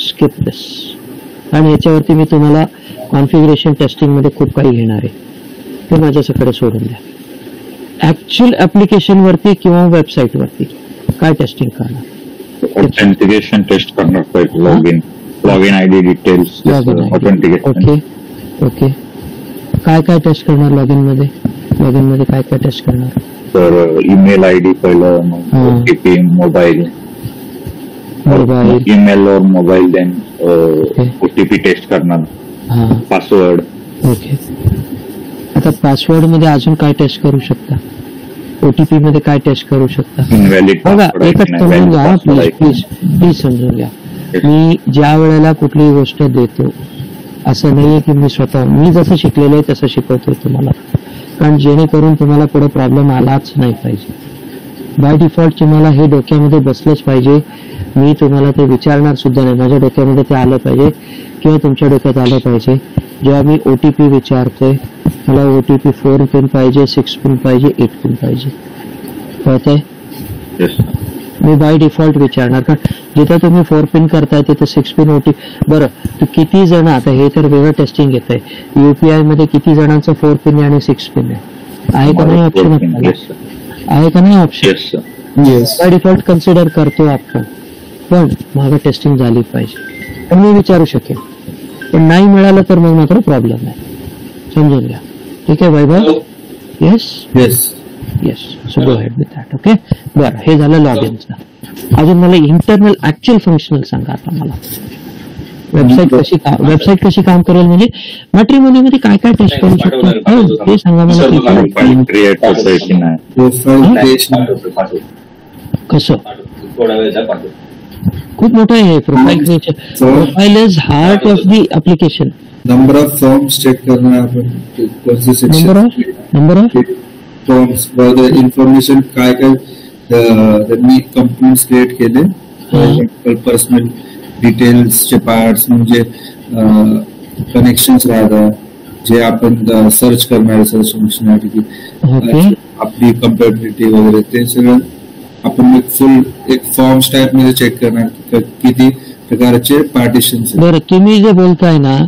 स्किप दिस. आणि याच्यावरती मी तुम्हाला कॉन्फिगरेशन टेस्टिंग मध्ये खूप काही घेणार आहे, ते माझ्याकडे सोडून द्या. ऍक्च्युअल ऍप्लिकेशन वरती किंवा वेबसाईट वरती काय टेस्टिंग करणार, ऑथेंटिकेशन टेस्ट करणार पाहिजे, login ID details, authentication. Okay, काय काय टेस्ट करणार लॉगिन मध्ये काय काय टेस्ट करणार. तर ईमेल आयडी पहिलं, मग OTP, मोबाईल, ईमेल और मोबाईल, देन OTP टेस्ट करणार, पासवर्ड. ओके, आता पासवर्ड मध्ये अजून काय टेस्ट करू शकता, OTP मध्ये काय टेस्ट करू शकता. बघा एकच समजून घ्या, प्लीज समजून घ्या. मी ज्या वेळेला कुठलीही गोष्ट देतो असं नाहीये की मी जसं शिकलेलं आहे तसं शिकवतोय तुम्हाला, कारण जेणेकरून तुम्हाला पुढे प्रॉब्लेम आलाच नाही पाहिजे. बाय डिफॉल्ट तुम्हाला हे डोक्यामध्ये बसलंच पाहिजे. मी तुम्हाला ते विचारणार सुद्धा नाही, माझ्या डोक्यामध्ये ते आलं पाहिजे किंवा तुमच्या डोक्यात आलं पाहिजे. जेव्हा मी OTP विचारतोय, मला OTP 4 पिन पाहिजे, 6 पिन पाहिजे, 8 पिन पाहिजे, कळतंय. मी बाय डिफॉल्ट विचारणार, कारण जिथं तुम्ही 4 पिन करताय तिथे 6 पिन OTP. बरं, किती जण, आता हे तर वेगळं टेस्टिंग येत आहे, UPI मध्ये किती जणांचं 4 पिन आणि 6 पिन आहे का नाही ऑप्शन, आहे का नाही ऑप्शन. बाय डिफॉल्ट कन्सिडर करतो आपण, पण मागं टेस्टिंग झाली पाहिजे. पण मी विचारू शकेन, पण नाही मिळालं तर मग मात्र प्रॉब्लेम आहे, समजून घ्या. ठीक आहे Vaibhav. Yes so go ahead with that. Okay, बरं, हे झालं लॉगिनचं. अजून मला इंटरनल ऍक्च्युअल फंक्शनल सांगा. आता मला वेबसाईट कशी काम करेल, म्हणजे मॅट्रिमोनी मध्ये काय काय टेस्ट करू शकतो ते सांगा मला. कसं खूप मोठं आहे profile creation. Profile is heart of the application. Number of forms check करणार आपण, नंबर ऑफ फॉर्म्स, इन्फॉर्मेशन काय काय त्यांनी कंपनीज क्रिएट केले, पर्सनल डिटेल्सचे पार्ट्स, म्हणजे कनेक्शन्स राहतात जे आपण सर्च करणार, सर्च फंक्शनॅलिटी, आपली कम्पॅटिबिलिटी वगैरे, ते सगळं आपण एक फॉर्म्स टाईप मध्ये चेक करणार किती प्रकारचे पार्टिशन्स. बरं, तुम्ही जे बोलताय ना,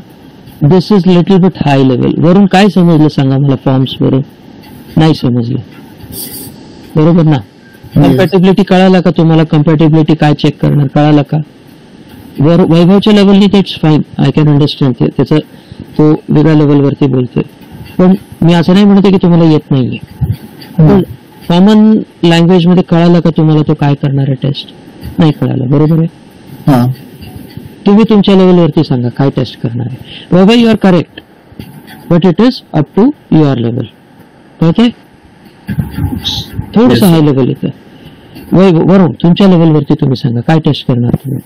this is little bit high level. वरून काय समजलं सांगा मला, फॉर्म्स वरून नाही समजलं, बरोबर ना. कम्पॅटिबिलिटी कळाला का तुम्हाला, कम्पॅटिबिलिटी काय चेक करणार कळाला का. वैभवच्या लेवलनी it's fine, I can understand, त्याचं तो वेगळ्या लेवलवरती बोलतोय. पण मी असं नाही म्हणते की तुम्हाला येत नाहीये, पण कॉमन लँग्वेज मध्ये कळालं का तुम्हाला तो काय करणार आहे टेस्ट, नाही कळालं, बरोबर आहे. तुम्ही तुमच्या लेवलवरती सांगा काय टेस्ट करणार आहे. Vaibhav you are correct, but it is up to your level. Okay, थोडंसं हाय लेवल येतं. वरून तुमच्या लेवलवरती तुम्ही सांगा काय टेस्ट करणार तुम्ही.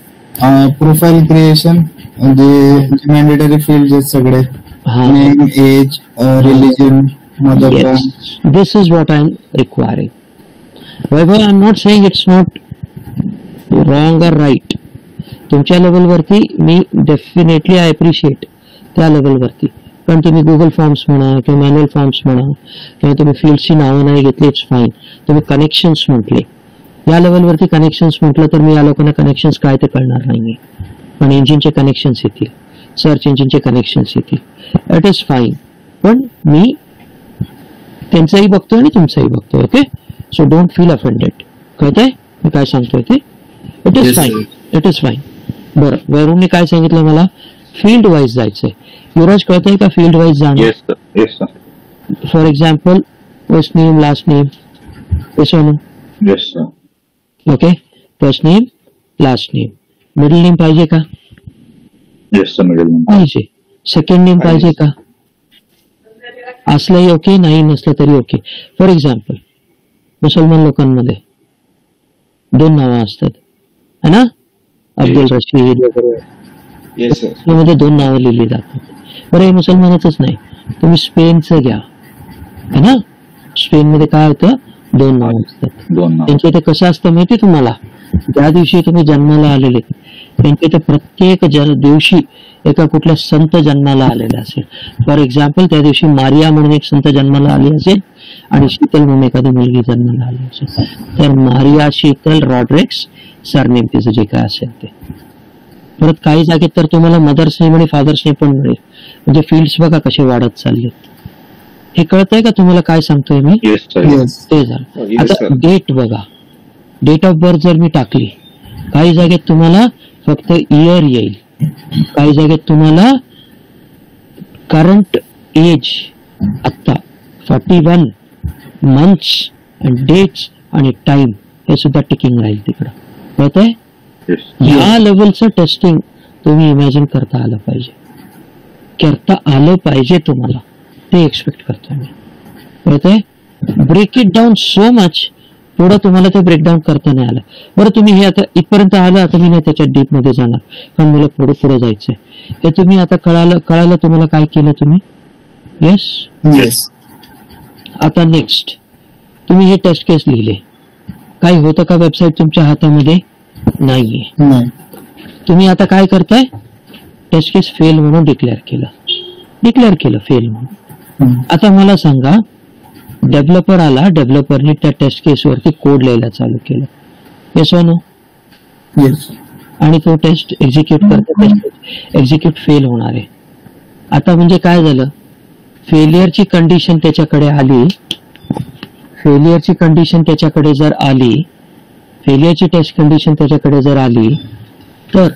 प्रोफाईल क्रिएशन म्हणजे मॅन्डेटरी फील्ड आहेत सगळे, name, age, religion, mother tongue. This is what I am requiring. Vaibhav, I am not saying it's not wrong और राईट. तुमच्या लेवलवरती मी डेफिनेटली आय अप्रिशिएट त्या लेवलवरती, पण तुम्ही गुगल फॉर्म्स म्हणा किंवा मॅन्युअल फॉर्म्स म्हणा किंवा तुम्ही फील्डची नावं नाही घेतली, इट्स फाईन. तुम्ही कनेक्शन्स म्हटले, या लेवलवरती कनेक्शन्स म्हटलं तर मी या लोकांना कनेक्शन्स काय ते कळणार नाही, पण इंजिनचे कनेक्शन्स येतील, सर्च इंजिनचे कनेक्शन्स येतील, इट इज फाईन. पण मी त्यांचाही बघतोय आणि तुमचाही बघतोय. Okay, so don't feel offended. कळतंय मी काय सांगतोय ते? It is fine, it is fine. बरं, वरुणने काय सांगितलं मला? फील्ड वाईज जायचंय. युवराज, कळतंय का फील्ड वाईज जाणं? For example first name, last name, okay, first name, last name, middle name पाहिजे का? पाहिजे. सेकंड नेम पाहिजे का? असलंही ओके, नाही नसलं तरी ओके. फॉर एक्झाम्पल मुसलमान लोकांमध्ये 2 नावं असतात है ना, अब्दुल रशीद वगैरे, मध्ये 2 नावं लिहिली जातात. बरं, हे मुसलमानाचंच नाही, तुम्ही स्पेनचं घ्या है ना, स्पेन मध्ये काय होतं, 2 नावं असतात. त्यांच्या इथे कसं असतं माहिती तुम्हाला? ज्या दिवशी तुम्ही जन्माला आलेले त्यांच्या इथे प्रत्येक दिवशी एका कुठल्या संत जन्माला आलेला असेल. फॉर एक्झाम्पल त्या दिवशी मारिया म्हणून एक संत जन्माला आली असेल आणि शीतल म्हणून एखादी मुलगी जन्माला आली असेल, तर मारिया शीतल रॉड्रिक्स सरनेम तिचं जे काय असेल ते. परत काही जागेत तर तुम्हाला मदर्स नेम आणि फादर्स नेम पण मिळेल. म्हणजे फील्ड्स बघा कसे वाढत चाललेत. हे कळतंय का तुम्हाला काय सांगतोय मी? ते झालं. आता डेट बघा, डेट ऑफ बर्थ जर मी टाकली, काही जागेत तुम्हाला फक्त इयर येईल, काही जागेत तुम्हाला करंट एज आता 41 मंथ्स अँड डेट्स आणि टाइम हे सुद्धा टिकिंग राहील तिकडं. कळतंय? या लेवलचं टेस्टिंग तुम्ही इमॅजिन करता आलं पाहिजे तुम्हाला, ते एक्सपेक्ट करतोय मी. कळतंय? Break it down so much. पुढं तुम्हाला ते ब्रेकडाऊन करता नाही आलं. बरं, तुम्ही हे आता इथपर्यंत आलं, आता मी नाही त्याच्या डीप मध्ये जाणार, कारण मला पुढे जायचंय. हे तुम्ही आता कळालं तुम्हाला काय केलं तुम्ही? येस. आता नेक्स्ट तुम्ही हे टेस्ट केस लिहिले, काही होतं का वेबसाईट तुमच्या हातामध्ये? नाहीये. तुम्ही आता काय करताय? टेस्ट केस फेल म्हणून डिक्लेअर केलं फेल म्हणून. आता मला सांगा, डेव्हलपर आला, डेव्हलपरने त्या टेस्ट केस वरती कोड लिहायला चालू केलं. Yes no? येस. आणि तो टेस्ट एक्झिक्यूट करता, एक्झिक्यूट फेल होणार आहे. आता म्हणजे काय झालं? फेलियरची कंडिशन त्याच्याकडे आली, फेलियरची टेस्ट कंडिशन त्याच्याकडे जर आली, तर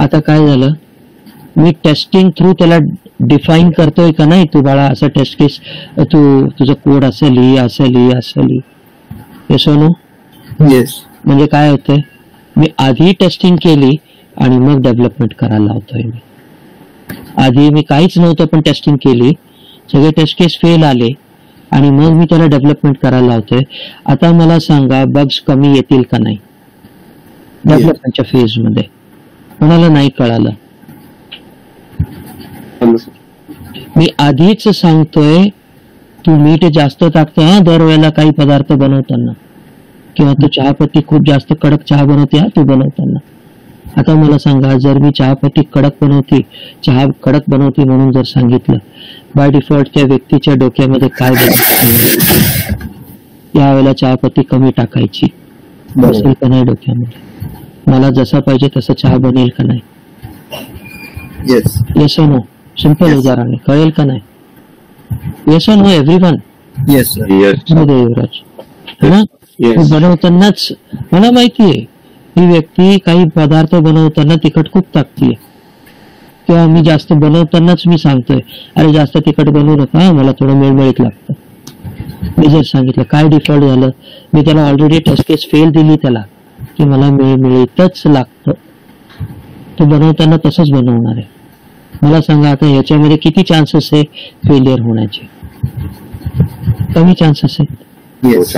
आता काय झालं? मी टेस्टिंग थ्रू त्याला डिफाईन करतोय का नाही, तू बाळा असं टेस्ट केस, तू तुझं कोड असं लिही. Yes no? येस. म्हणजे काय होतंय? मी आधी टेस्टिंग केली आणि मग डेव्हलपमेंट करायला लावतोय मी. आधी मी काहीच नव्हतं पण टेस्टिंग केली, सगळे टेस्ट केस फेल आले आणि मग मी त्याला डेव्हलपमेंट करायला लावतोय. आता मला सांगा, बग्स कमी येतील का नाही डेव्हलपमेंटच्या फेज मध्ये? कोणाला नाही कळालं? मी आधीच सांगतोय, तू मीठ जास्त टाकतो दरवेळेला काही पदार्थ बनवताना, किंवा तू चहापत्ती खूप जास्त कडक चहा बनवते तू बनवताना. आता मला सांगा, जर मी चहापत्ती चहा कडक बनवते म्हणून जर सांगितलं, बाय डिफॉल्ट त्या व्यक्तीच्या डोक्यामध्ये काय बदल? यावेळेला चहापत्ती कमी टाकायची बसेल का नाही डोक्यामध्ये? मला जसा पाहिजे तसं चहा बनेल का नाही? Yes no? सिंपल उदाहरण आहे, कळेल का नाही? Yes no everyone? Yes Yuvraj है ना? बनवतानाच मला माहितीये ही व्यक्ती काही पदार्थ बनवताना तिखट खूप टाकतीये, किंवा मी जास्त बनवतानाच मी सांगतोय, अरे जास्त तिखट बनवू नका, मला थोडं मेळमेळीत लागतं. मी जर सांगितलं, काय डिफॉल्ट झालं? मी त्याला ऑलरेडी टेस्ट केस फेल दिली त्याला, की मला मेळमेळीतच लागतं. तो बनवताना तसंच बनवणार आहे. मला सांगा, आता याच्यामध्ये किती चान्सेस आहे फेलियर होण्याचे? कमी चान्सेस आहेत.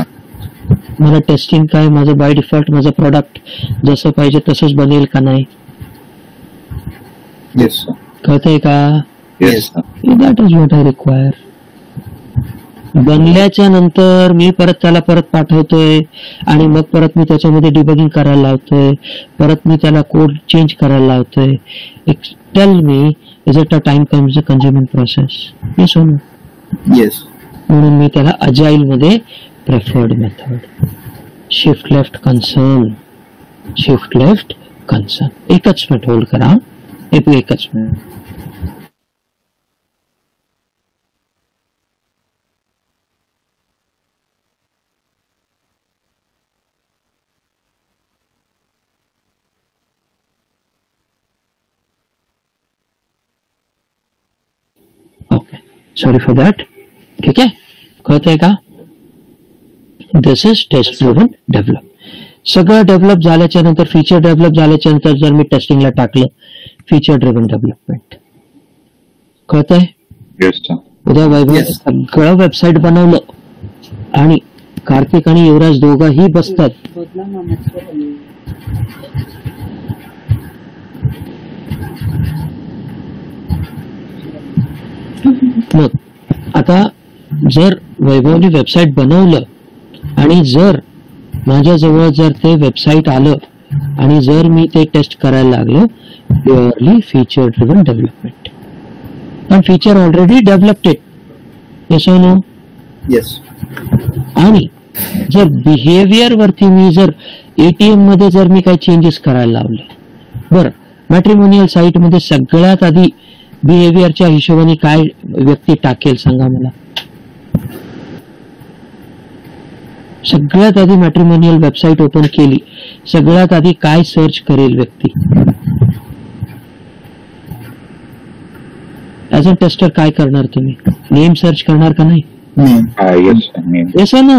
मला टेस्टिंग काय, माझं बाय डिफॉल्ट माझं प्रॉडक्ट जसं पाहिजे तसंच बनेल का नाही? येस कळतंय का? Yes that is what I require. बनल्याच्या नंतर मी परत त्याला परत पाठवतोय आणि मग परत मी त्याच्यामध्ये डिबगिंग करायला लावतोय, परत मी त्याला कोड चेंज करायला लावतोय. Tell me, is it a time consuming process? Yes और नो? येस. म्हणून मी त्याला अजाईल मध्ये preferred method, shift left concern, shift left concern. एकच मिनिट होल्ड करा, एकच minute. Okay, sorry for that. ठीक आहे, कळतंय का? This is test driven develop. सगळं डेव्हलप झाल्याच्या नंतर, फीचर डेव्हलप झाल्याच्या नंतर जर मी टेस्टिंगला टाकलं, फीचर ड्रिव्हन डेव्हलपमेंट. कळतंय? उद्या वैभव सगळं वेबसाईट बनवलं आणि कार्तिक आणि युवराज दोघंही बसतात. मग आता जर वैभवने वेबसाईट बनवलं आणि जर माझ्याजवळ जर ते वेबसाईट आलं आणि जर मी ते टेस्ट करायला लागलो, प्युअरली फीचर ड्रिव्हन डेव्हलपमेंट. पण फीचर ऑलरेडी डेव्हलप्ड. येस और नो? येस. आणि जर बिहेवियर वरती मी जर एटीएम मध्ये जर मी काही चेंजेस करायला लावले, बरं, मॅट्रिमोनियल साईट मध्ये सगळ्यात आधी बिहेवियरच्या हिशोबाने काय व्यक्ती टाकेल सांगा मला? सगळ्यात आधी मॅट्रिमोनियल वेबसाईट ओपन केली, सगळ्यात आधी काय सर्च करेल व्यक्ती? ऍज अ टेस्टर काय करणार तुम्ही? नेम सर्च करणार का नाही? येस और नो?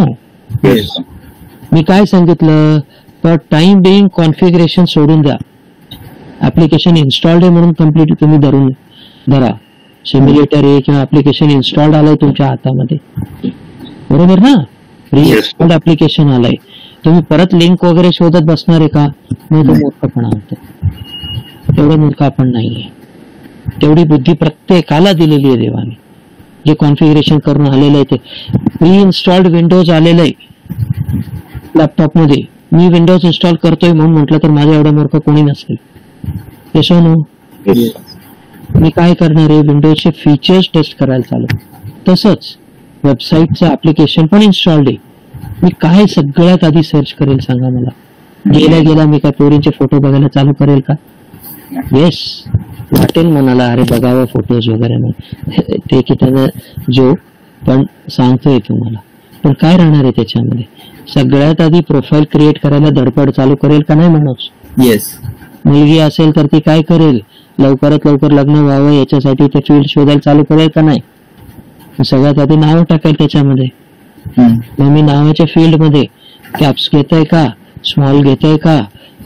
मी काय सांगितलं? पर टाइम बिईंग कॉन्फिगरेशन सोडून द्या. ऍप्लिकेशन इन्स्टॉल्ड आहे म्हणून कम्प्लीट तुम्ही धरा. सिम्युलेटर आहे किंवा ऍप्लिकेशन इन्स्टॉल्ड आलंय तुमच्या हातामध्ये, बरोबर ना? इन्स्टॉल्ड ऍप्लिकेशन आलंय, तुम्ही परत लिंक वगैरे शोधत बसणार आहे का? मग तो मूर्खपणा होतो. तेवढं मूर्ख आपण नाहीये. तेवढी बुद्धी प्रत्येकाला दिलेली आहे देवाने. जे कॉन्फिगरेशन करून आलेलं आहे ते प्री इन्स्टॉल्ड विंडोज आलेलं आहे लॅपटॉपमध्ये. मी विंडोज इन्स्टॉल करतोय म्हणून म्हटलं तर माझ्या एवढा मूर्ख कोणी नसेल. येस और नो? मी काय करणार आहे? विंडोजचे फीचर्स टेस्ट करायला चालू. तसंच वेबसाईटचं ऍप्लिकेशन पण इन्स्टॉल्ड आहे. मी काय सगळ्यात आधी सर्च करेल सांगा मला? गेल्या मी काय पोरींचे फोटो बघायला चालू करेल का? येस, वाटेल मनाला अरे बघावं फोटोज वगैरे म्हणून, ते की त्यानं जो पण सांगतोय तुम्हाला. पण काय राहणार आहे त्याच्यामध्ये? सगळ्यात आधी प्रोफाईल क्रिएट करायला धडपड चालू करेल का नाही माणूस? येस. मुलगी असेल तर ती काय करेल? लवकरात लवकर लग्न व्हावं याच्यासाठी ते फील्ड शोधायला चालू करेल का नाही? सगळ्यात आधी नाव टाकेल त्याच्यामध्ये. मग मी नावाच्या फील्ड मध्ये कॅप्स घेताय का, स्मॉल घेताय का,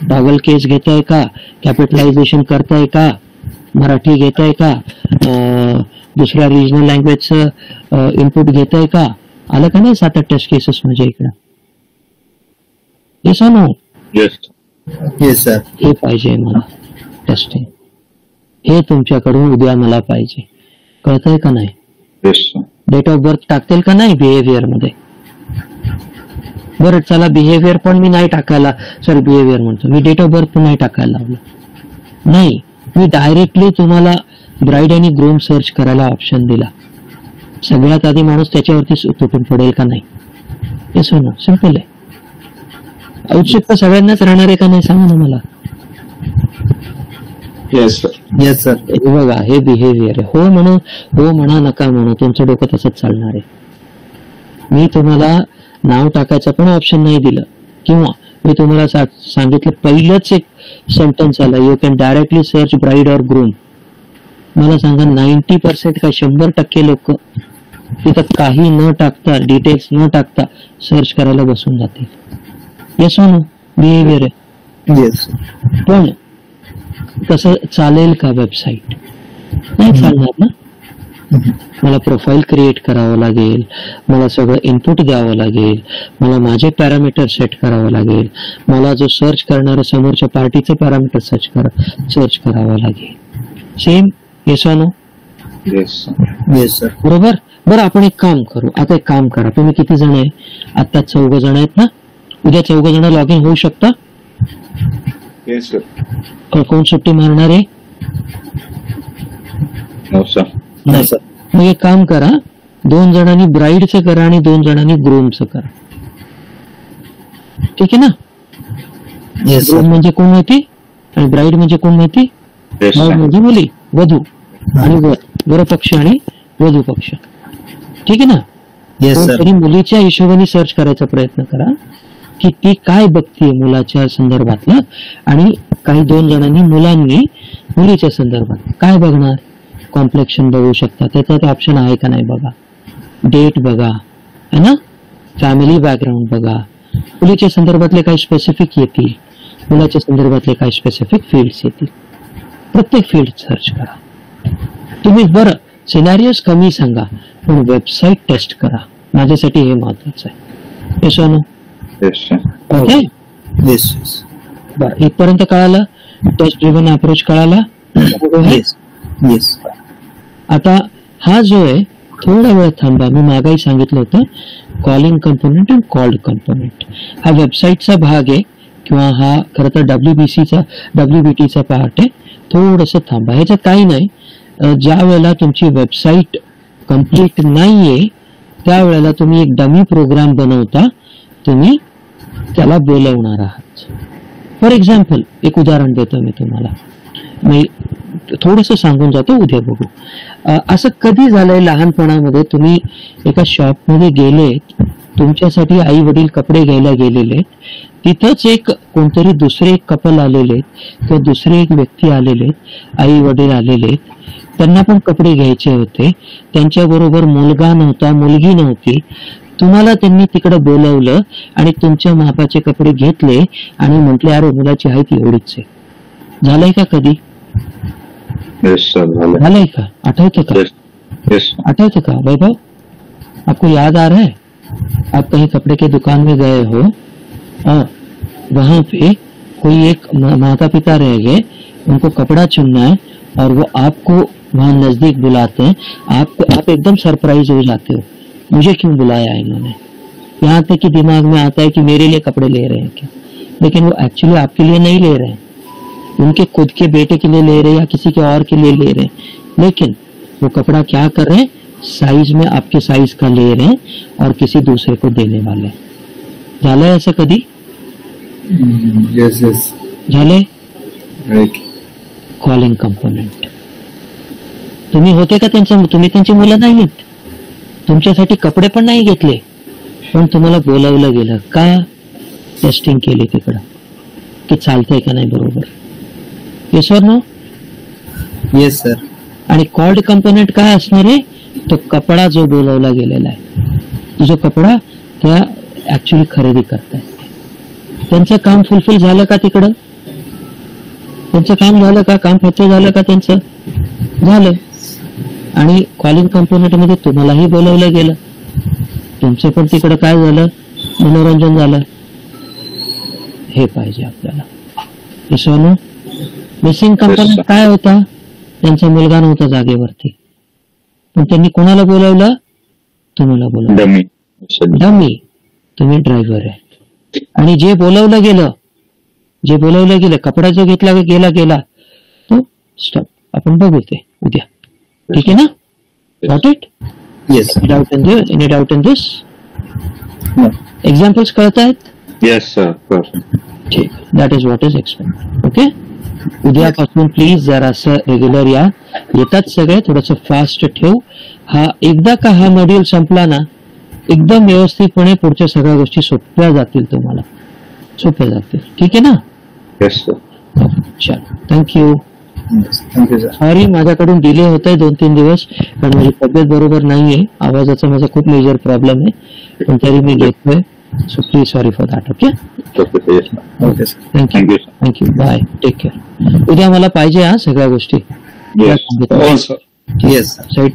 डबल केस घेताय का, कॅपिटलायझेशन करताय का, मराठी घेताय का, दुसऱ्या रिजनल लँग्वेजचं इनपुट घेताय का? आलं का नाही 7-8 टेस्ट केसेस माझ्या इकडं? येस और नो? Yes sir. हे पाहिजे मला टेस्टिंग. हे तुमच्याकडून उद्या मला पाहिजे. कळतंय का नाही? डेट ऑफ बर्थ टाकतील का नाही बिहेवियर मध्ये? बरं चला, बिहेवियर पण मी नाही टाकायला, सॉरी बिहेवियर म्हणतो मी, डेट ऑफ बर्थ पण नाही टाकायला लावलं. नाही, मी डायरेक्टली तुम्हाला ब्राईड आणि ग्रूम सर्च करायला ऑप्शन दिला. सगळ्यात आधी माणूस त्याच्यावरती तुटून पडेल का नाही? हे सोनं सिंपल आहे. औत्सुकता सगळ्यांनाच राहणार आहे का नाही सांगा ना मला? Yes sir. बघा, हे बिहेवियर आहे. हो म्हणा नका म्हणू, तुमचं डोकं तसंच चालणार आहे. मी तुम्हाला नाव टाकायचं पण ऑप्शन नाही दिलं, किंवा मी तुम्हाला सांगितलं पहिलंच एक सेंटेन्स आला, you can directly search bride or groom. मला सांगा 90% काय 100% लोक तिथं काही न टाकता, डिटेल्स न टाकता सर्च करायला बसून जाते. येस हो ना? बिहेवियर आहे. येस. पण तसं चालेल का वेबसाईट? नाही चालणार ना. मला प्रोफाईल क्रिएट करावं लागेल, मला सगळं इनपुट द्यावं लागेल, मला माझे पॅरामीटर सेट करावं लागेल, मला जो सर्च करणारा समोरच्या पार्टीचं पॅरामीटर सर्च करावं लागेल. Same yes no? Yes yes sir. बरोबर. बरं, आपण एक काम करू. आता एक काम करा, तुम्ही किती जण आहे? आता 4 जण आहेत ना? उद्या 4 जण लॉग इन होऊ शकता? Yes sir. कोण सुट्टी मारणार आहे? No sir. नाही. मग एक काम करा, 2 जणांनी ब्राईडचं करा आणि 2 जणांनी ग्रूमचं करा. ठीक आहे ना? Yes groom sir. म्हणजे कोण माहिती आणि ब्राईड म्हणजे कोण माहिती? येस ब्राईड म्हणजे मुली, वधू आणि वर पक्ष आणि वधू पक्ष. ठीक आहे ना? Yes sir. कोणतरी मुलीच्या हिशोबाने सर्च करायचा प्रयत्न करा की ती काय बघतीये मुलाच्या संदर्भातलं, आणि काही 2 जणांनी मुलीच्या संदर्भात काय बघणार? कॉम्प्लेक्शन बघू शकता, त्याच्यात ऑप्शन आहे का नाही बघा, डेट बघा, है ना, फॅमिली बॅकग्राऊंड बघा, मुलीच्या संदर्भातले काही स्पेसिफिक येतील, मुलाच्या संदर्भातले काही स्पेसिफिक फील्ड्स येतील. प्रत्येक फील्ड सर्च करा तुम्ही. बरं, सिनारियोज कमी सांगा पण वेबसाईट टेस्ट करा. माझ्यासाठी हे महत्वाचं आहे. Yes no? Yes okay. Yes. बरं, इथपर्यंत कळालं? टेस्ट ड्रिव्हन अप्रोच कळाला? येस. येस. आता हा जो आहे, थोडा वेळ थांबा. मी मागाही सांगितलं होतं कॉलिंग कंपोनेंट आणि कॉल्ड कंपोनेंट हा वेबसाईटचा भाग आहे, किंवा हा खरं तर WBTचा पार्ट आहे. थोडंसं थांबा, ह्याच्यात काही नाही. ज्या वेळेला तुमची वेबसाईट कम्प्लीट नाहीये त्यावेळेला तुम्ही एक डमी प्रोग्राम बनवता, तुम्ही त्याला बोलवणार आहात. फॉर एक्झाम्पल एक उदाहरण देतो मी तुम्हाला, मी थोडंसं सांगून जातो, उद्या बघू. असं कधी झालंय लहानपणामध्ये तुम्ही एका शॉपमध्ये गेलेत, तुमच्यासाठी आई वडील कपडे घ्यायला गेलेले, तिथंच एक कोणतरी दुसरे एक कपल आलेले किंवा दुसरे एक व्यक्ती आलेले, आई वडील आलेले, त्यांना पण कपडे घ्यायचे होते, त्यांच्या बरोबर मुलगा नव्हता, मुलगी नव्हती, तुम्हाला त्यांनी तिकडे बोलवलं आणि तुमच्या मापाचे कपडे घेतले आणि म्हटले अरे मुलाची हाईट एवढीच आहे. झालंय का कधी? झालंय का? आठवतं का? आठवतं का वैभव? आपको याद आ रहा है? आप कहीं कपड़े के दुकान में गए हो और वहां पे कोई एक माता पिता रह गए, उनको कपड़ा चुनना है और वो आपको वहां नजदीक बुलाते हैं, आप एकदम सरप्राइज हो जाते हो, मुझे क्यों बुलाया इन्होंने? यहाँ तक कि दिमाग में आता है कि मेरे लिए कपड़े ले रहे हैं क्या, लेकिन वो एक्चुअली आपके लिए नहीं ले रहे हैं, उनके खुद के बेटे के लिए ले रहे हैं या किसी के और के लिए ले रहे हैं, लेकिन वो कपड़ा क्या कर रहे हैं, साइज में आपके साइज का ले रहे हैं और किसी दूसरे को देने वाले. झालंय असं कधी? Yes yes. झालंय? राईट. Calling component. तुम्ही होते का तुम्ही त्यांची मुलं नाहीत, तुमच्यासाठी कपडे पण नाही घेतले, पण तुम्हाला बोलावलं गेलं का? टेस्टिंग केली तिकडं की चालतंय का नाही बरोबर. Yes or no? Yes sir. आणि कॉल्ड कंपोनेंट काय असणार आहे? तो कपडा जो बोलवला गेलेला आहे, जो कपडा त्या ऍक्च्युली खरेदी करतायत, त्यांचं काम फुलफिल झालं का तिकडं? त्यांचं काम झालं का? काम फक्त झालं का त्यांचं? झालं. आणि कॉलिंग कंपोनेंट मध्ये तुम्हालाही बोलवलं गेलं, तुमचं पण तिकडं काय झालं? मनोरंजन झालं. हे पाहिजे आपल्याला. सोनू, मिसिंग कंपोनेंट काय होता? त्यांचा मुलगा नव्हता जागेवरती, पण त्यांनी कोणाला बोलवलं? तुम्हाला बोलवलं. डमी. तुम्ही ड्रायव्हर आहे. आणि जे बोलवलं गेलं, कपडा जो घेतला गेला तो स्टॉप. आपण बघू ते उद्या. ठीक आहे ना? Got it? Yes. Any doubt in this? Examples कळत आहेत? Yes sir. ठीक. That is what is expected. Okay. उद्यापासून प्लीज जरासं रेग्युलर या. येतात सगळे, थोडंसं फास्ट ठेव. हा एकदा का हा मॉड्यूल संपला ना, एकदम व्यवस्थितपणे पुढच्या सगळ्या गोष्टी सोप्या जातील, तुम्हाला सोप्या जातील. ठीक आहे ना? Yes sir. चल, थँक्यू. Thank you sir. सॉरी माझ्याकडून डिले होत आहे 2-3 दिवस, कारण माझी तब्येत बरोबर नाहीये, आवाजाचा माझा खूप मेजर प्रॉब्लेम आहे, पण तरी मी घेतोय. So please sorry for that. Okay. Okay sir. Thank you. Bye. Take care. उद्या मला पाहिजे हा सगळ्या गोष्टी. Yes sir. साईट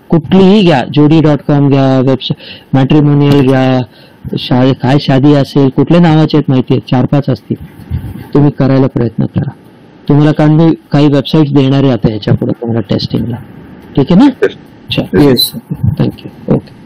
कुठलीही घ्या, जोडी.com घ्या, वेबसाईट मॅट्रिमोनियल घ्या, काय शादी असेल, कुठल्या नावाचे आहेत माहिती आहे, 4-5 असतील. तुम्ही करायला प्रयत्न करा. तुम्हाला कारण मी काही वेबसाईट देणार आहे आता ह्याच्या पुढे तुम्हाला टेस्टिंगला. ठीक आहे ना? येस. थँक्यू. ओके.